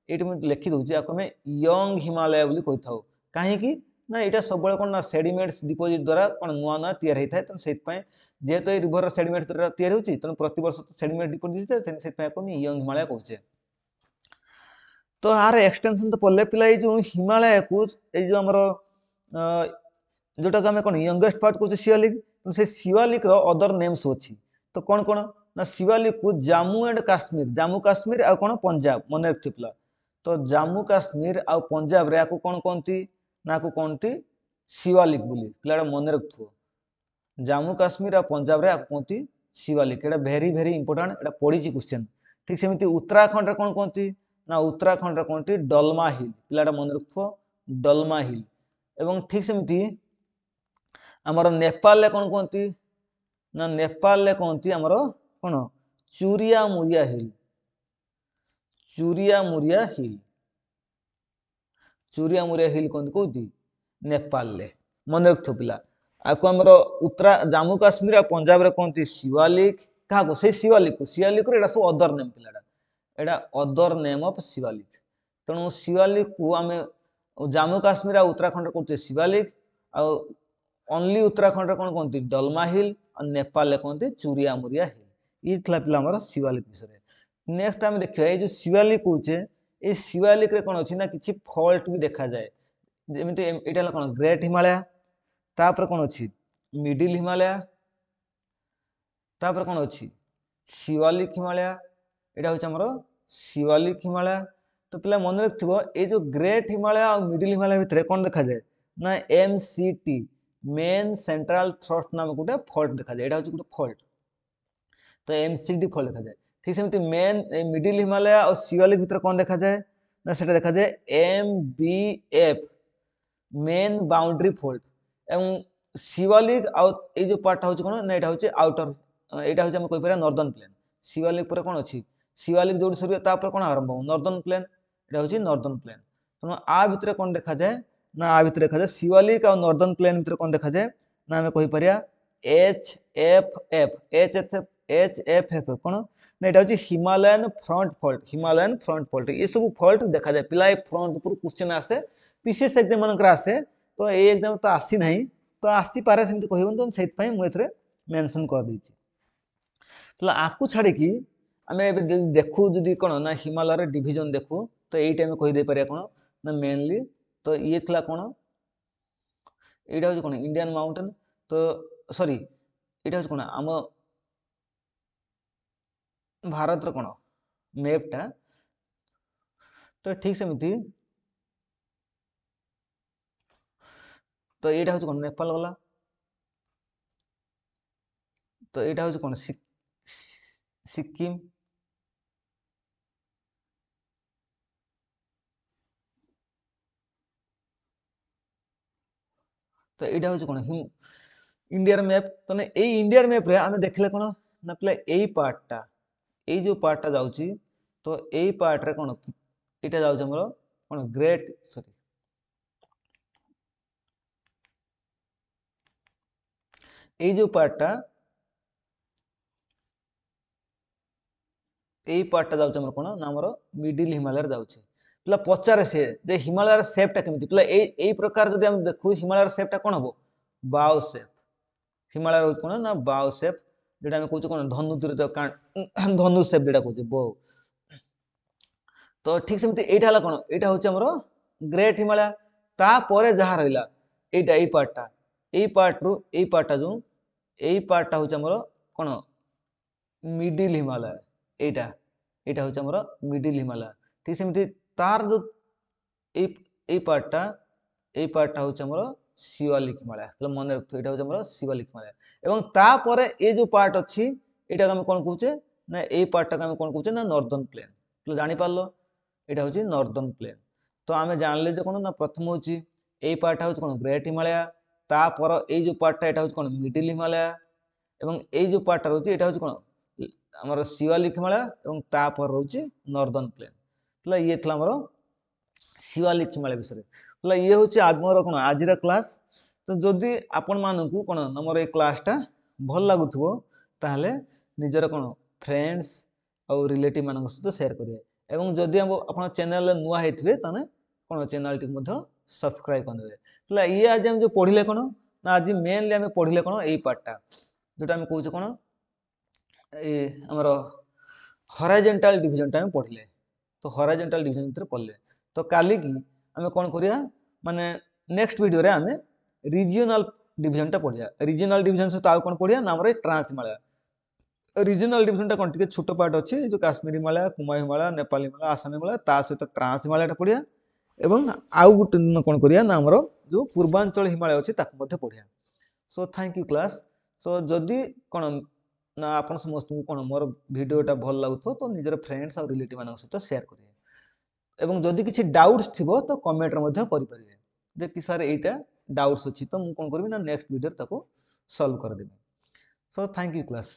एटी मैं लिखि दउछि आको हमें यंग हिमालय बोली कहथौ काहे कि ना एटा सब कोन ना सेडिमेंट्स डिपोजिट द्वारा कोन नुआ नुआ तयार होई थाए त सेट पय जेहेतु ए रिवर सेडिमेंट्स द्वारा तयार होछि त प्रति वर्ष सेडिमेंट डिपोजिट होते सेट पय को यंग हिमालय कहछे तो आर एक्सटेंशन तो पल्ले पिला ए जो हिमालय को ए जो हमरो जोटा को हमें कोन यंगेस्ट पार्ट कहछे शिवालिक तो से शिवालिक रो अदर नेम्स अछि तो कोन कोन ना शिवालिक को जम्मू काश्मीर आ कोन पंजाब मन रखथि पिला तो जम्मू काश्मीर आ पंजाब रे आको कोन कोंती ना को कोंती शिवालिक बोली पिलाडा मन रखथु जम्मू काश्मीर आ पंजाब रे आको कोंती शिवालिक एटा वेरी वेरी इंपोर्टेंट एटा पड़ी छि क्वेश्चन ठीक सेमिति उत्तराखंड रे कोन कोंती ना उत्तराखंड रे कोंती डलमा हिल पिलाडा मन रखथु डलमा हिल एवं ठीक सेमिति हमर नेपाल ले कोन कोंती ना नेपाल ले कोंती हमर कोन चूरिया मुरिया हिल चूरिया मुरिया हिल कोंती नेपाल ले मन रखथो पिला आको हमर उत्तरा जम्मू काश्मीर आ पंजाब रे कोंती शिवालिक का को से शिवालिक रे एटा सब अदर नेम पिलाडा एटा अदर नेम ऑफ शिवालिक तणु शिवालिक को हमें जम्मू काश्मीर आ उत्तराखंड रे कोंती शिवालिक आ ओनली उत्तराखंड रे कोन कोंती डलमा हिल और नेपाल ले कोंती चूरिया मुरिया हिल ई थला पिला हमर शिवालिक विषय नेक्स्ट हम देखियो ए जो शिवालिक होचे ए शिवालिक रे कोन अछि ना किछि फॉल्ट भी देखा जाए जेमिति एटा कोन ग्रेट हिमालय तापर कोन अछि मिडिल हिमालय तापर कोन अछि शिवालिक हिमालय एटा होचे हमर शिवालिक हिमालय तो पिला मन रखथिबो ए जो ग्रेट हिमालय और मिडिल हिमालय भितरे कोन देखा जाए ना एमसीटी मेन सेंट्रल थ्रस्ट नाम गुटे फॉल्ट देखा जाए एटा होचे गुटे फॉल्ट तो एमसीडी फॉल्ट देखा जाए ठीक सेमिति मेन मिडिल हिमालय और शिवालिक भितर कोन देखा जाए ना सेटा देखा जाए एमबीएफ मेन बाउंड्री फॉल्ट एवं शिवालिक आउ ए जो पार्ट होचे कोन ना एटा होचे आउटर एटा होचे हम कहि पारे नॉर्दर्न प्लेन शिवालिक पर कोन अछि शिवालिक जोडी सरियो ता पर कोन आरंभ नॉर्दर्न प्लेन एटा होचे नॉर्दर्न प्लेन तनो आ भितर कोन देखा जाए ना आ भितर देखा जाए शिवालिक और नॉर्दर्न प्लेन भितर कोन देखा जाए ना हम कहि पारिया एचएफएफ कोन ना एटा होची हिमालयन फ्रंट फॉल्ट ये सब फॉल्ट देखा जाए पिला फ्रंट पर क्वेश्चन आसे पीसीएस एग्जाम मनकर आसे तो ए एग्जाम तो आसी नहीं तो आसी पारे सेमति कहबन तो सेट पई मु एथरे मेंशन कर दी छी तला आकु छाडी की हमें एबे देखू जदी कोन ना हिमालय रे डिवीजन देखू तो एई टाइम कहि दे पारे कोन ना मेनली तो ये थला कोन एटा हो कोन इंडियन माउंटेन तो सॉरी एटा हो कोन हम भारत रो कोन मैपटा तो ठीक सेमति तो एटा हो कोन नेपाल वाला तो यहाँ हूँ कौन सिक्किम, तो यहाँ हूँ कौन इंडिया मैप। तो ये इंडिया मैप रे आम देखले कौन ना पे यही पार्टा, ये जो पार्टा जाऊँगी तो यही पार्ट रे कौन यहाँ जाऊँ आमर कौन ग्रेट सॉरी ये जो पार्टा यही पार्टा जाऊँ आमर कौन ना आमर मिडिल हिमालय जाऊँगी। पिला पचारे से जे हिमालय सेपटा केमिति पिला यही प्रकार जदि हम देखु हिमालय सेपटा कौन हम बाव सेप, हिमालय हूँ कौन ना बाव सेप जेटा आम कौन कौन धनु धनु सेप जेटा कौन बो। तो ठीक सेमती एटा कौन यहाँ हूँ आमर ग्रेट हिमालय, तापर जहाँ रहा यहाँ यही पार्टा यही पार्ट रु यही पार्टा जो यही पार्टा हूँ आमर कौन मिडिल हिमालय, यहाँ हूँ आमर मिडिल हिमालय। ठीक सेमती तार जो यही पार्टा हूँ आमर शिवालिक हिमालय, तो मन रखु यहाँ हूँ आमर शिवालिक हिमालय। एवं तापर ये जो पार्ट अच्छी यहाँ आम कौन कहे ना ये पार्टा को आम कौन कहे ना नॉर्दर्न प्लेन, तो जानी पार्ल यहाँ हूँ नॉर्दर्न प्लेन। तो आम जानले जो कौन ना प्रथम हूँ यही पार्टा हूँ कौन ग्रेट हिमालय, तापर ये जो पार्टा यहाँ हूँ कौन मिडिल हिमालय, एवं ये जो पार्टा रोचे यहाँ हूँ कौन आमर शिवालिक हिमालय और तापर रोचे नॉर्दर्न प्लेन। तो ये आमर शिवालिक हिमालय विषय मतलब ये हूँ आमर कौन आज क्लास। तो जदि आपण मानू कौन आमर ये क्लासटा भल लगुव ताहले निजर कौन फ्रेंड्स और रिलेटिव मान सहित शेयर करेंगे। एवं जदि आप चैनल नुआ होते कौन चैनल टी सब्सक्राइब करदे। तो ये आज हम जो पढ़ले कौन ना आज मेनली आम पढ़ले कौन यही पार्टा जोटा आम कहे कौन आमर हॉरिजॉन्टल डिवीजन टा पढ़ले। तो हॉरिजॉन्टल डिवीजन भीतर पढ़ले तो काली की आम कौन करिया माने नेक्स्ट वीडियो रे आम रीजनल डिवीजन टा पढ़िया। रीजनल डिवीजन सहित आउ कौन पढ़िया ना आमर ट्रांस हिमालय। रीजनल डिवीजन टा कौन टिके छोट पार्ट अच्छी जो काश्मीर हिमालय, कुमाई हिमालय, नेपाल हिमालय, आसाम हिमालय ता सहित ट्रांस हिमालय टा पढ़िया। एवं आउ गोटे दिन कौन करिया ना आमर जो पूर्वांचल हिमालय अच्छी ताकू मध्य पढ़िया। So thank you class. So जदि कौन ना आप समस्त को कौन मोर भिडटा भल लगुव तो निजर फ्रेंड्स और रिलेटिव मान सहित शेयर करेंगे। एवं जदि किसी डाउट्स थिबो तो कमेंट करेंगे जे कि सर एटा डाउट्स अच्छी तो मुझे कौन करी ना नेक्स्ट वीडियो ताको सॉल्व कर देबे। सो थैंक यू क्लास।